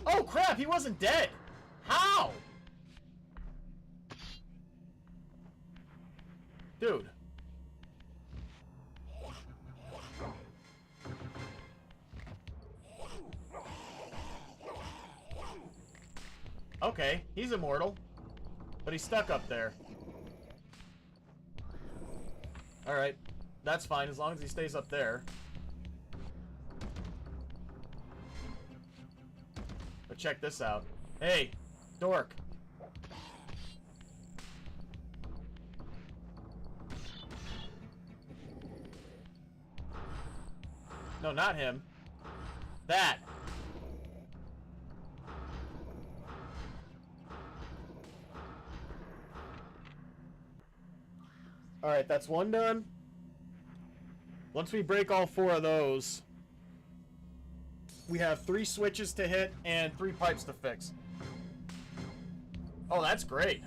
Oh crap, he wasn't dead. How? Dude. Okay, he's immortal. But he's stuck up there. Alright. That's fine, as long as he stays up there. But check this out. Hey, dork. No, not him. That. Alright, that's one done. Once we break all 4 of those, we have 3 switches to hit and 3 pipes to fix. Oh, that's great.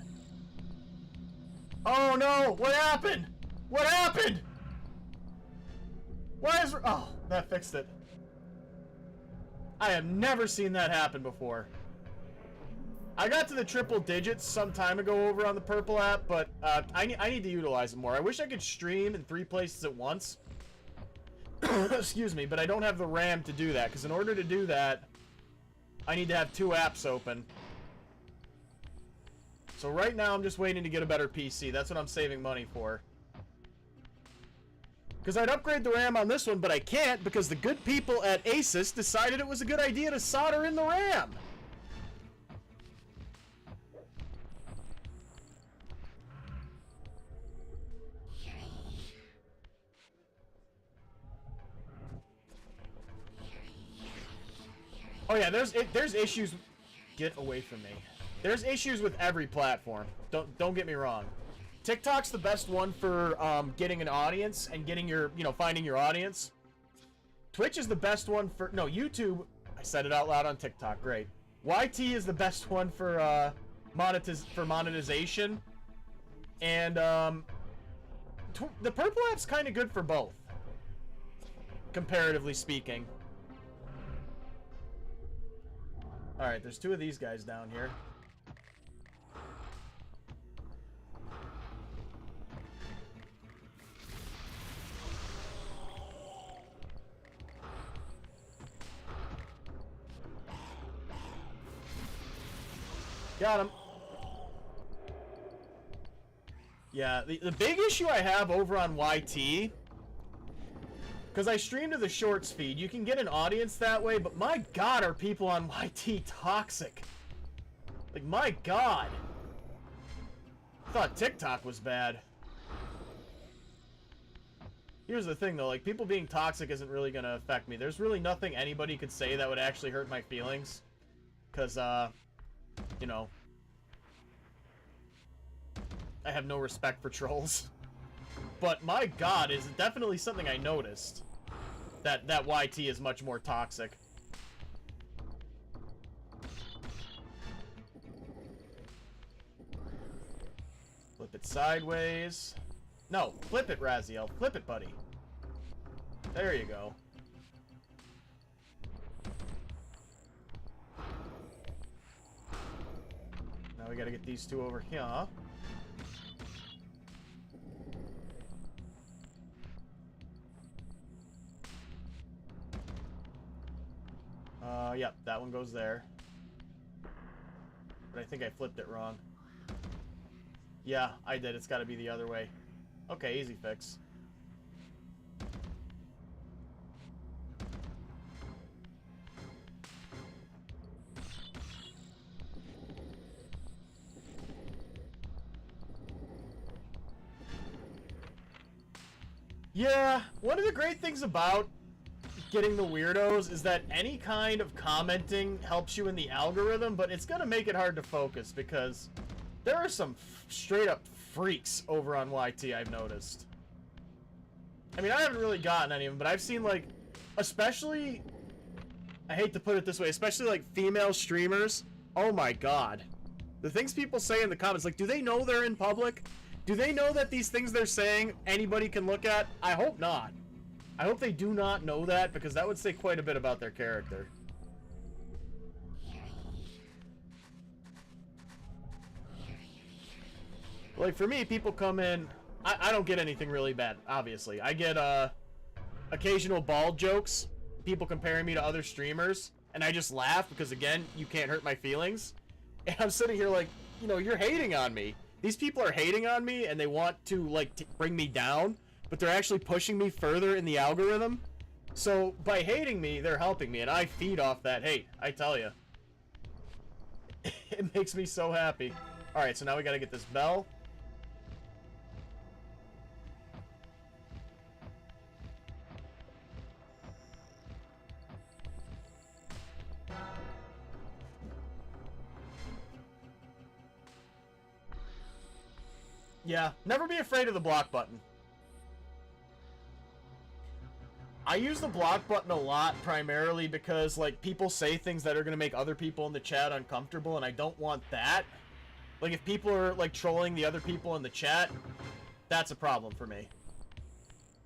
Oh no! What happened? What happened? Why is... Oh, that fixed it. I have never seen that happen before. I got to the triple digits some time ago over on the Purple app, but I need to utilize it more. I wish I could stream in 3 places at once. Excuse me, but I don't have the RAM to do that, because in order to do that, I need to have 2 apps open. So right now, I'm just waiting to get a better PC. That's what I'm saving money for. Because I'd upgrade the RAM on this one, but I can't, because the good people at Asus decided it was a good idea to solder in the RAM. Oh yeah, there's issues. Get away from me. There's issues with every platform. Don't get me wrong. TikTok's the best one for getting an audience and getting your, finding your audience. Twitch is the best one for YouTube. I said it out loud on TikTok. Great. YT is the best one for monetization, and the Purple app's kind of good for both, comparatively speaking. Alright, there's 2 of these guys down here. Got him. Yeah, the big issue I have over on YT, Because I stream to the shorts feed. You can get an audience that way, but my god, are people on YT toxic. Like, my god. I thought TikTok was bad. Here's the thing, though. Like, people being toxic isn't really going to affect me. There's really nothing anybody could say that would actually hurt my feelings. Because, you know, I have no respect for trolls. But my god, is definitely something I noticed. That YT is much more toxic. Flip it sideways. No, flip it, Raziel. Flip it, buddy. There you go. Now we gotta get these two over here. Yep, that one goes there. But I think I flipped it wrong. Yeah, I did. It's gotta be the other way. Okay, easy fix. Yeah, one of the great things about getting the weirdos is that any kind of commenting helps you in the algorithm, but it's gonna make it hard to focus because there are some straight up freaks over on YT I've noticed. I mean, I haven't really gotten any of them, but I've seen, like, especially, I hate to put it this way, especially like female streamers. Oh my god. The things people say in the comments, like, do they know they're in public? Do they know that these things they're saying anybody can look at? I hope not. I hope they do not know that, because that would say quite a bit about their character. Like, for me, people come in... I don't get anything really bad, obviously. I get, occasional bald jokes, people comparing me to other streamers, and I just laugh, because, again, you can't hurt my feelings. And I'm sitting here like, you know, you're hating on me. These people are hating on me, and they want to, like, bring me down, but they're actually pushing me further in the algorithm. So, by hating me, they're helping me, and I feed off that hate, I tell you. It makes me so happy. Alright, so now we gotta get this bell. Yeah, never be afraid of the block button. I use the block button a lot, primarily because, like, people say things that are going to make other people in the chat uncomfortable, and I don't want that. Like, if people are, like, trolling the other people in the chat, that's a problem for me.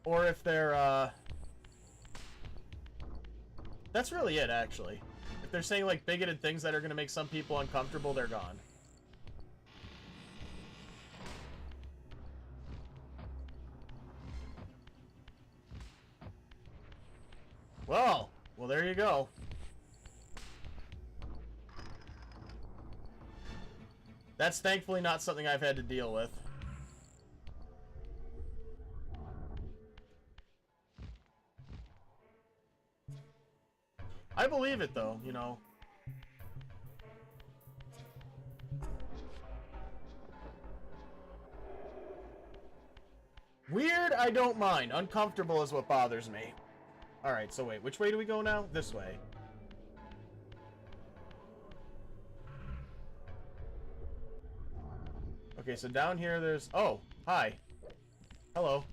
Or if they're, that's really it, actually. If they're saying, like, bigoted things that are going to make some people uncomfortable, they're gone. Well, there you go. That's thankfully not something I've had to deal with. I believe it, though, you know. Weird, I don't mind. Uncomfortable is what bothers me. Alright, so wait, which way do we go now? This way. Okay, so down here there's... Oh, hi. Hello.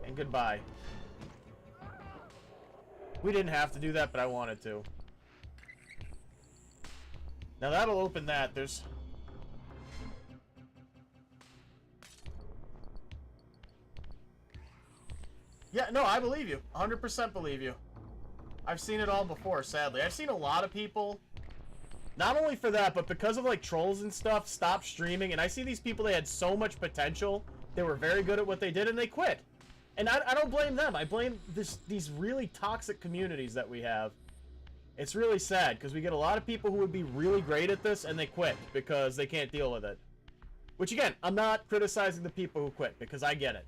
And goodbye. We didn't have to do that, but I wanted to. Now that'll open that. There's... Yeah, no, I believe you. 100% believe you. I've seen it all before, sadly. I've seen a lot of people, not only for that, but because of, like, trolls and stuff, stop streaming. And I see these people, they had so much potential. They were very good at what they did, and they quit. And I don't blame them. I blame these really toxic communities that we have. It's really sad, because we get a lot of people who would be really great at this, and they quit because they can't deal with it. Which, again, I'm not criticizing the people who quit, because I get it.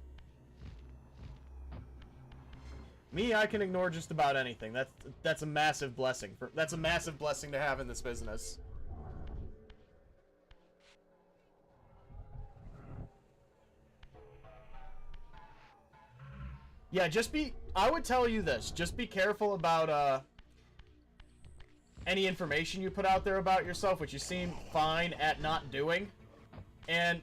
Me, I can ignore just about anything. That's a massive blessing. That's a massive blessing to have in this business. Yeah, I would tell you this. Just be careful about, any information you put out there about yourself, which you seem fine at not doing. And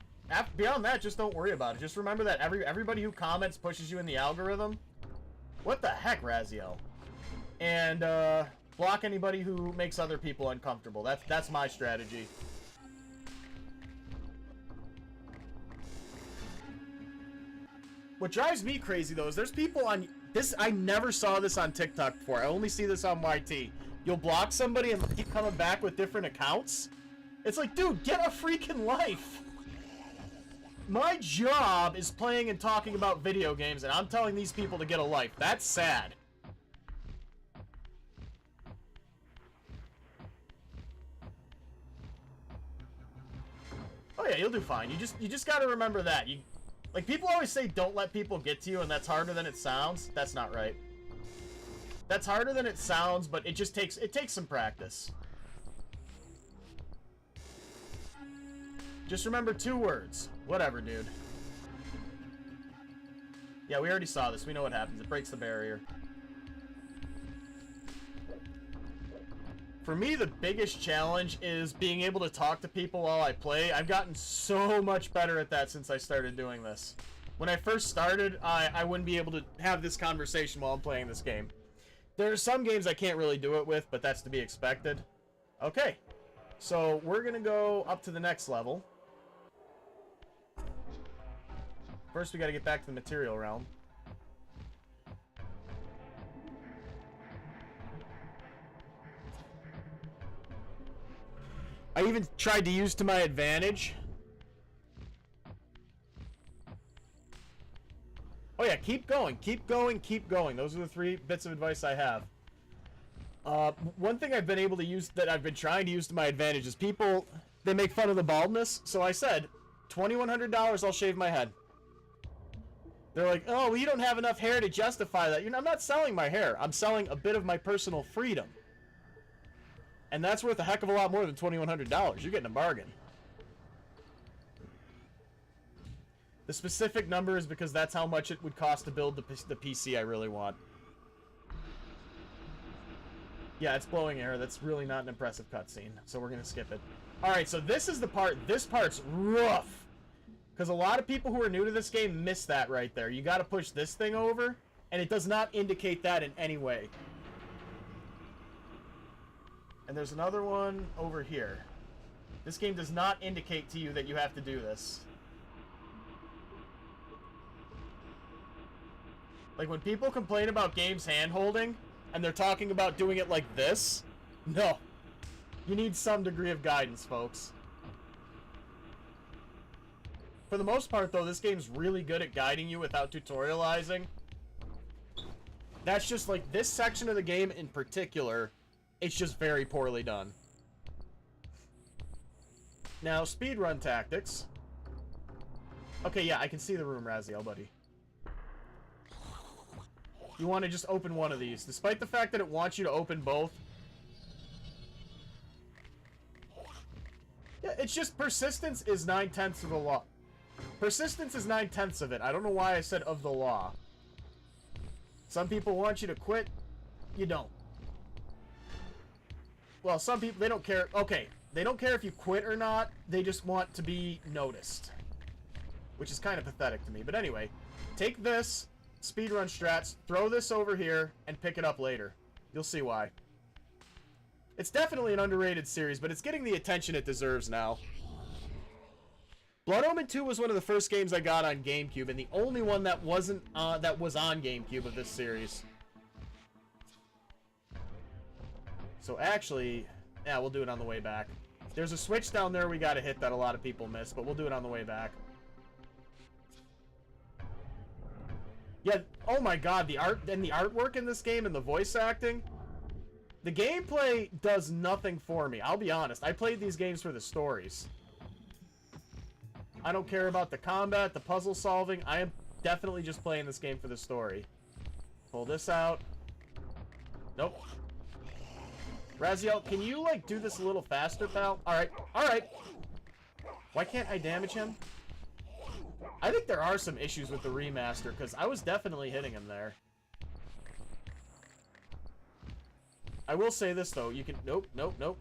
beyond that, just don't worry about it. Just remember that everybody who comments pushes you in the algorithm. What the heck, Raziel? And, block anybody who makes other people uncomfortable. That's my strategy. What drives me crazy, though, is there's people on this. I never saw this on TikTok before. I only see this on YT. You'll block somebody and keep coming back with different accounts. It's like, dude, get a freaking life. My job is playing and talking about video games, and I'm telling these people to get a life. That's sad. Oh yeah, you'll do fine. You just got to remember that. Like, people always say don't let people get to you, and that's harder than it sounds. That's not right. That's harder than it sounds, but it takes some practice. Just remember 2 words. Whatever, dude. Yeah, we already saw this. We know what happens. It breaks the barrier. For me, the biggest challenge is being able to talk to people while I play. I've gotten so much better at that since I started doing this. When I first started, I wouldn't be able to have this conversation while I'm playing this game. There are some games I can't really do it with, but that's to be expected. Okay, so we're going to go up to the next level. First, we got to get back to the material realm. I even tried to use to my advantage. Oh yeah, keep going, keep going, keep going. Those are the 3 bits of advice I have. One thing I've been able to use, that I've been trying to use to my advantage, is people, they make fun of the baldness. So I said, $2,100, I'll shave my head. They're like, oh, well, you don't have enough hair to justify that. I'm not selling my hair. I'm selling a bit of my personal freedom. And that's worth a heck of a lot more than $2,100. You're getting a bargain. The specific number is because that's how much it would cost to build the PC I really want. Yeah, it's blowing air. That's really not an impressive cutscene, so we're going to skip it. Alright, so this is the part. This part's rough. Because a lot of people who are new to this game miss that right there. You got to push this thing over, and it does not indicate that in any way. And there's another one over here. This game does not indicate to you that you have to do this. Like, when people complain about games hand-holding, and they're talking about doing it like this, no. You need some degree of guidance, folks. For the most part, though, this game's really good at guiding you without tutorializing. That's just, like, this section of the game in particular, it's just very poorly done. Now, speedrun tactics. Okay, yeah, I can see the room, Raziel, buddy. You want to just open one of these. Despite the fact that it wants you to open both. Yeah, it's just persistence is 9/10 of the law. Persistence is 9/10 of it. I don't know why I said of the law. Some people want you to quit. You don't. Well, some people, they don't care. Okay, they don't care if you quit or not. They just want to be noticed. Which is kind of pathetic to me. But anyway, take this, speedrun strats, throw this over here, and pick it up later. You'll see why. It's definitely an underrated series, but it's getting the attention it deserves now. Blood Omen 2 was one of the first games I got on GameCube, and the only one that wasn't that was on GameCube of this series. So actually, yeah, we'll do it on the way back. There's a switch down there we gotta hit that a lot of people miss, but we'll do it on the way back. Yeah, oh my god, the art and the artwork in this game and the voice acting. The gameplay does nothing for me, I'll be honest. I played these games for the stories. I don't care about the combat, the puzzle solving. I am definitely just playing this game for the story. Pull this out. Nope. Raziel, can you, like, do this a little faster, pal? Alright, alright. Why can't I damage him? I think there are some issues with the remaster, because I was definitely hitting him there. I will say this, though. You can... Nope, nope, nope.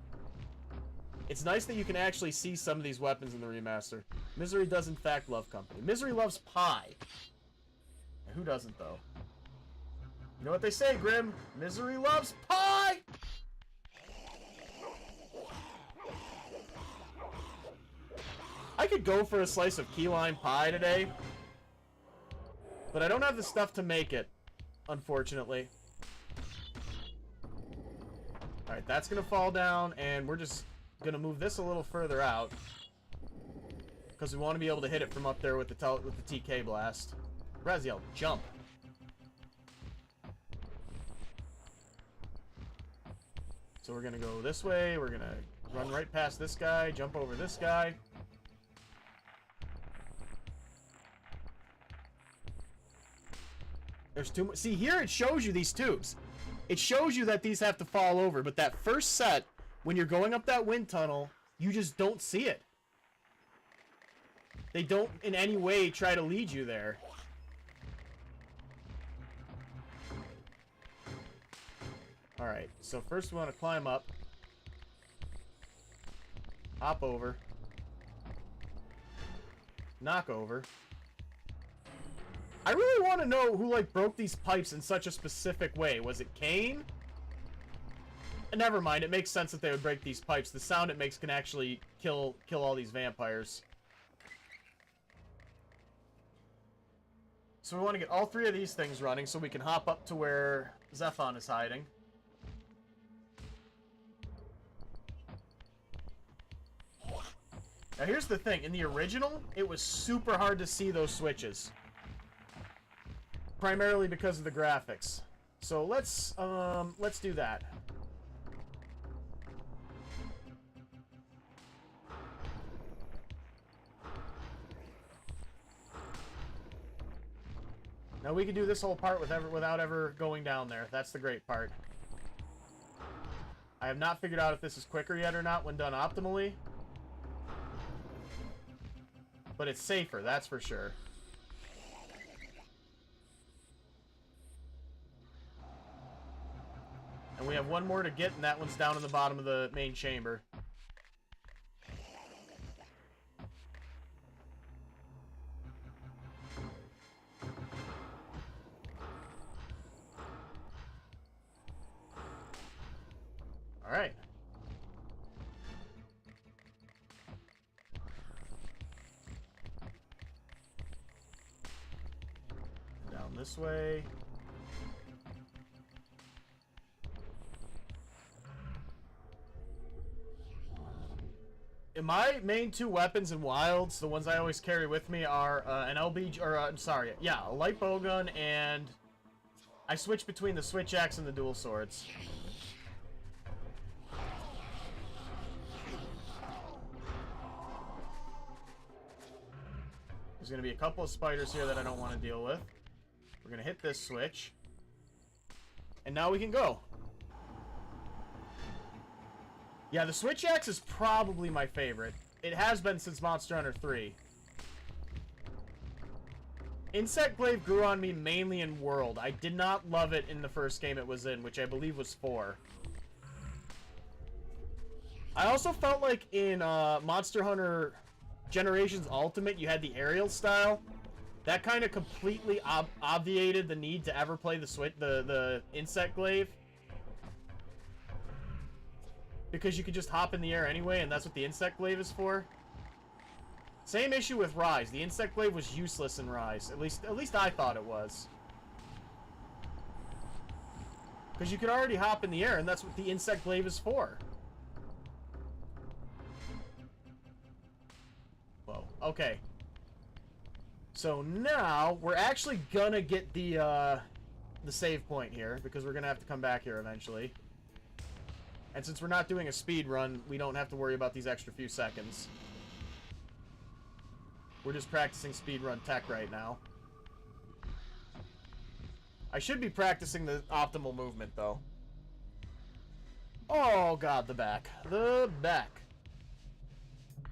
It's nice that you can actually see some of these weapons in the remaster. Misery does, in fact, love company. Misery loves pie. Who doesn't, though? You know what they say, Grim? Misery loves pie! I could go for a slice of key lime pie today, but I don't have the stuff to make it, unfortunately. Alright, that's gonna fall down, and we're just gonna move this a little further out, because we want to be able to hit it from up there with the TK blast. Raziel, jump. So we're gonna go this way, we're gonna run right past this guy, jump over this guy. There's too much. See, here it shows you these tubes. It shows you that these have to fall over, but that first set, when you're going up that wind tunnel, you just don't see it. They don't in any way try to lead you there. Alright, so first we want to climb up. Hop over. Knock over. I really want to know who, like, broke these pipes in such a specific way. Was it Cain? Never mind, it makes sense that they would break these pipes. The sound it makes can actually kill all these vampires. So we want to get all three of these things running so we can hop up to where Zephon is hiding. Now here's the thing. In the original, it was super hard to see those switches. Primarily because of the graphics. So let's do that. Now we can do this whole part without ever going down there. That's the great part. I have not figured out if this is quicker yet or not when done optimally. But it's safer, that's for sure. And we have one more to get, and that one's down in the bottom of the main chamber. Alright. Down this way. My main two weapons in Wilds, the ones I always carry with me, are an LBG, or I'm sorry, yeah, a light bowgun, and I switch between the switch axe and the dual swords. There's going to be a couple of spiders here that I don't want to deal with. We're going to hit this switch. And now we can go. Yeah, the switch axe is probably my favorite. It has been since Monster Hunter 3. Insect Glaive grew on me mainly in World. I did not love it in the first game it was in, which I believe was 4. I also felt like in Monster Hunter Generations Ultimate, you had the aerial style. That kind of completely obviated the need to ever play the Insect Glaive. Because you could just hop in the air anyway, and that's what the Insect Glaive is for. Same issue with Rise. The Insect Glaive was useless in Rise. At least I thought it was. Because you could already hop in the air, and that's what the Insect Glaive is for. Whoa. Okay. So now, we're actually gonna get the save point here, because we're gonna have to come back here eventually. And since we're not doing a speed run, we don't have to worry about these extra few seconds. We're just practicing speedrun tech right now. I should be practicing the optimal movement, though. Oh, God, the back. The back.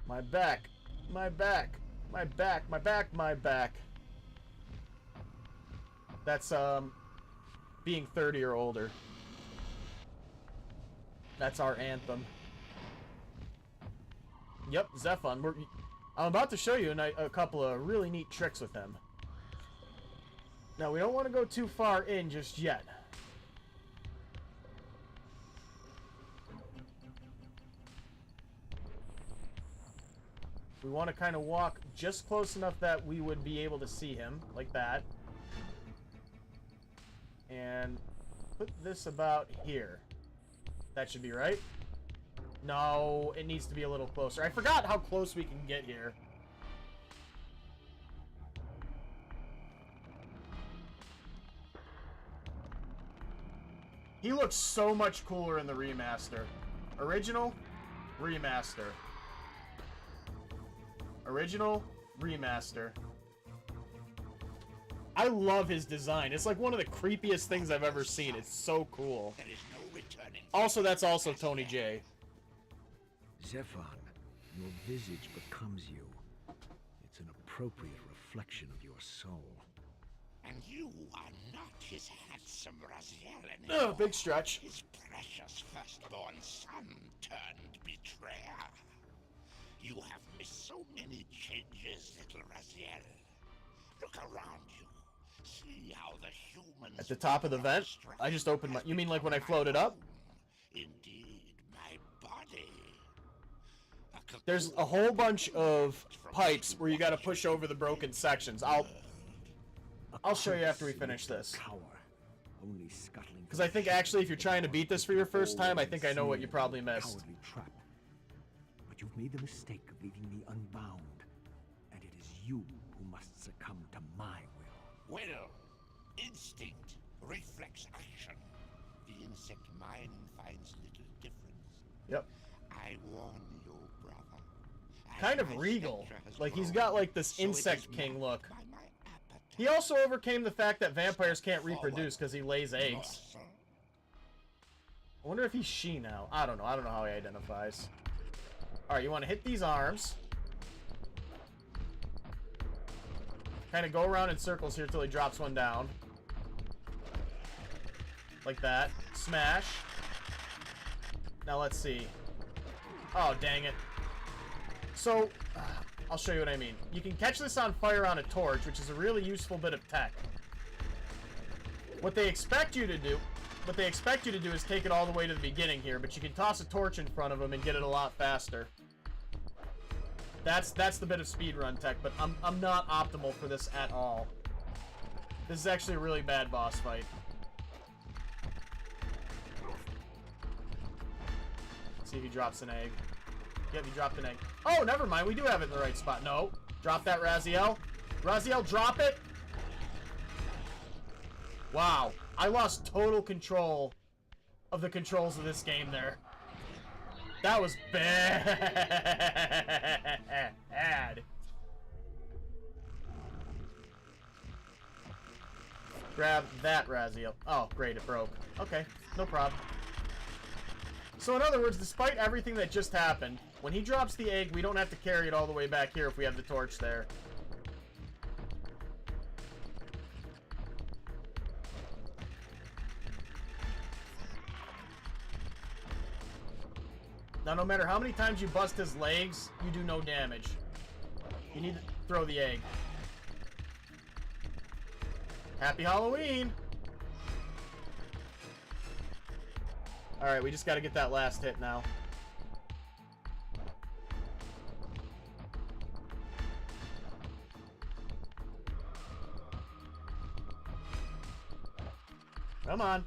My back. My back. My back. My back. My back. That's, being 30 or older. That's our anthem. Yep, Zephon. I'm about to show you a couple of really neat tricks with him. Now, we don't want to go too far in just yet. We want to kind of walk just close enough that we would be able to see him, like that. And put this about here. That should be right. No, it needs to be a little closer. I forgot how close we can get here. He looks so much cooler in the remaster. Original, remaster. Original, remaster. I love his design. It's like one of the creepiest things I've ever seen. It's so cool. There is no returning. Also, that's also Tony J. Zephon, your visage becomes you. It's an appropriate reflection of your soul. And you are not his handsome Raziel anymore. Oh, big stretch. His precious firstborn son turned betrayer. You have missed so many changes, little Raziel. Look around you. See how the humans... At the top of the vent? I just opened my... You mean like when I floated up? Indeed, my body. There's a whole bunch of pipes where you gotta push over the broken sections. I'll show you after we finish this. Because I think actually if you're trying to beat this for your first time, I think I know what you probably missed. Cowardly trap. But you've made the mistake of leaving me unbound. And it is you who must succumb to my will. Will, instinct, reflex action. The insect mind finds little difference. Yep. I warn you, brother. Kind of regal. Like he's got like this insect king look. He also overcame the fact that vampires can't reproduce because he lays eggs. I wonder if he's she now. I don't know. I don't know how he identifies. Alright, you want to hit these arms. Kind of go around in circles here till he drops one down. Like that. Smash. Now let's see. Oh, dang it. So, I'll show you what I mean. You can catch this on fire on a torch, which is a really useful bit of tech. What they expect you to do is take it all the way to the beginning here, but you can toss a torch in front of him and get it a lot faster. That's the bit of speedrun tech, but I'm not optimal for this at all. This is actually a really bad boss fight. Let's see if he drops an egg. Yep, he dropped an egg. Oh, never mind. We do have it in the right spot. No. Drop that, Raziel. Raziel, drop it. Wow. I lost total control of the controls of this game there. That was bad. Grab that, Raziel. Oh, great. It broke. Okay. No problem. So in other words, despite everything that just happened, when he drops the egg, we don't have to carry it all the way back here if we have the torch there. Now, no matter how many times you bust his legs, you do no damage. You need to throw the egg. Happy Halloween! Alright, we just gotta get that last hit now. Come on.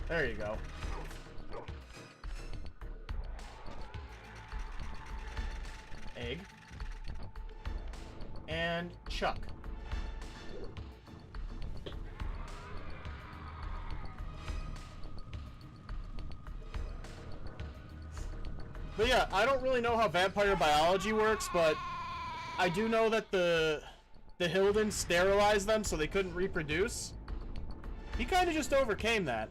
There you go. Egg. And chuck. But yeah, I don't really know how vampire biology works, but I do know that the Hildens sterilized them so they couldn't reproduce. He kind of just overcame that.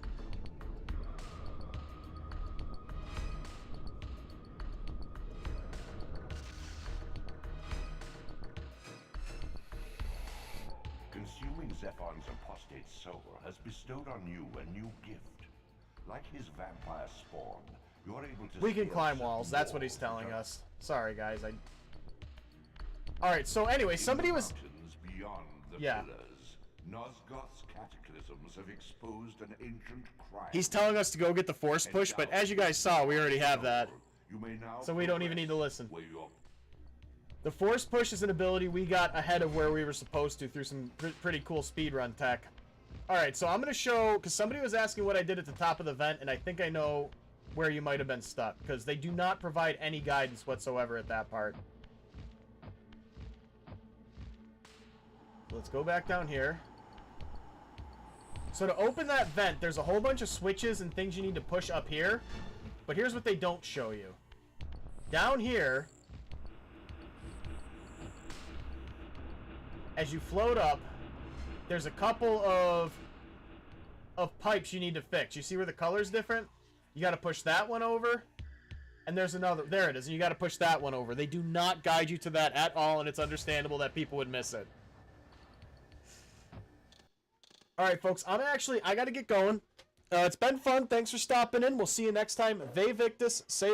Consuming Zephon's apostate soul has bestowed on you a new gift. Like his vampire spawn, you're able to... We can scale climb certain walls. That's what he's walls telling that are us. Sorry, guys. Alright, so anyway, somebody was... mountains beyond the Yeah. pillars. Nosgoth's cataclysms have exposed an ancient crime. He's telling us to go get the force push, but as you guys saw, we already have that. You may now So we don't even need to listen. where you're The force push is an ability we got ahead of where we were supposed to through some pretty cool speedrun tech. Alright, so I'm going to show, because somebody was asking what I did at the top of the vent, and I think I know where you might have been stuck, because they do not provide any guidance whatsoever at that part. Let's go back down here. So to open that vent, there's a whole bunch of switches and things you need to push up here, but here's what they don't show you. Down here, as you float up, there's a couple of pipes you need to fix. You see where the color's different? You got to push that one over, and there's another. There it is, and you got to push that one over. They do not guide you to that at all, and it's understandable that people would miss it. All right, folks, I got to get going. It's been fun. Thanks for stopping in. We'll see you next time. Ve Victus, say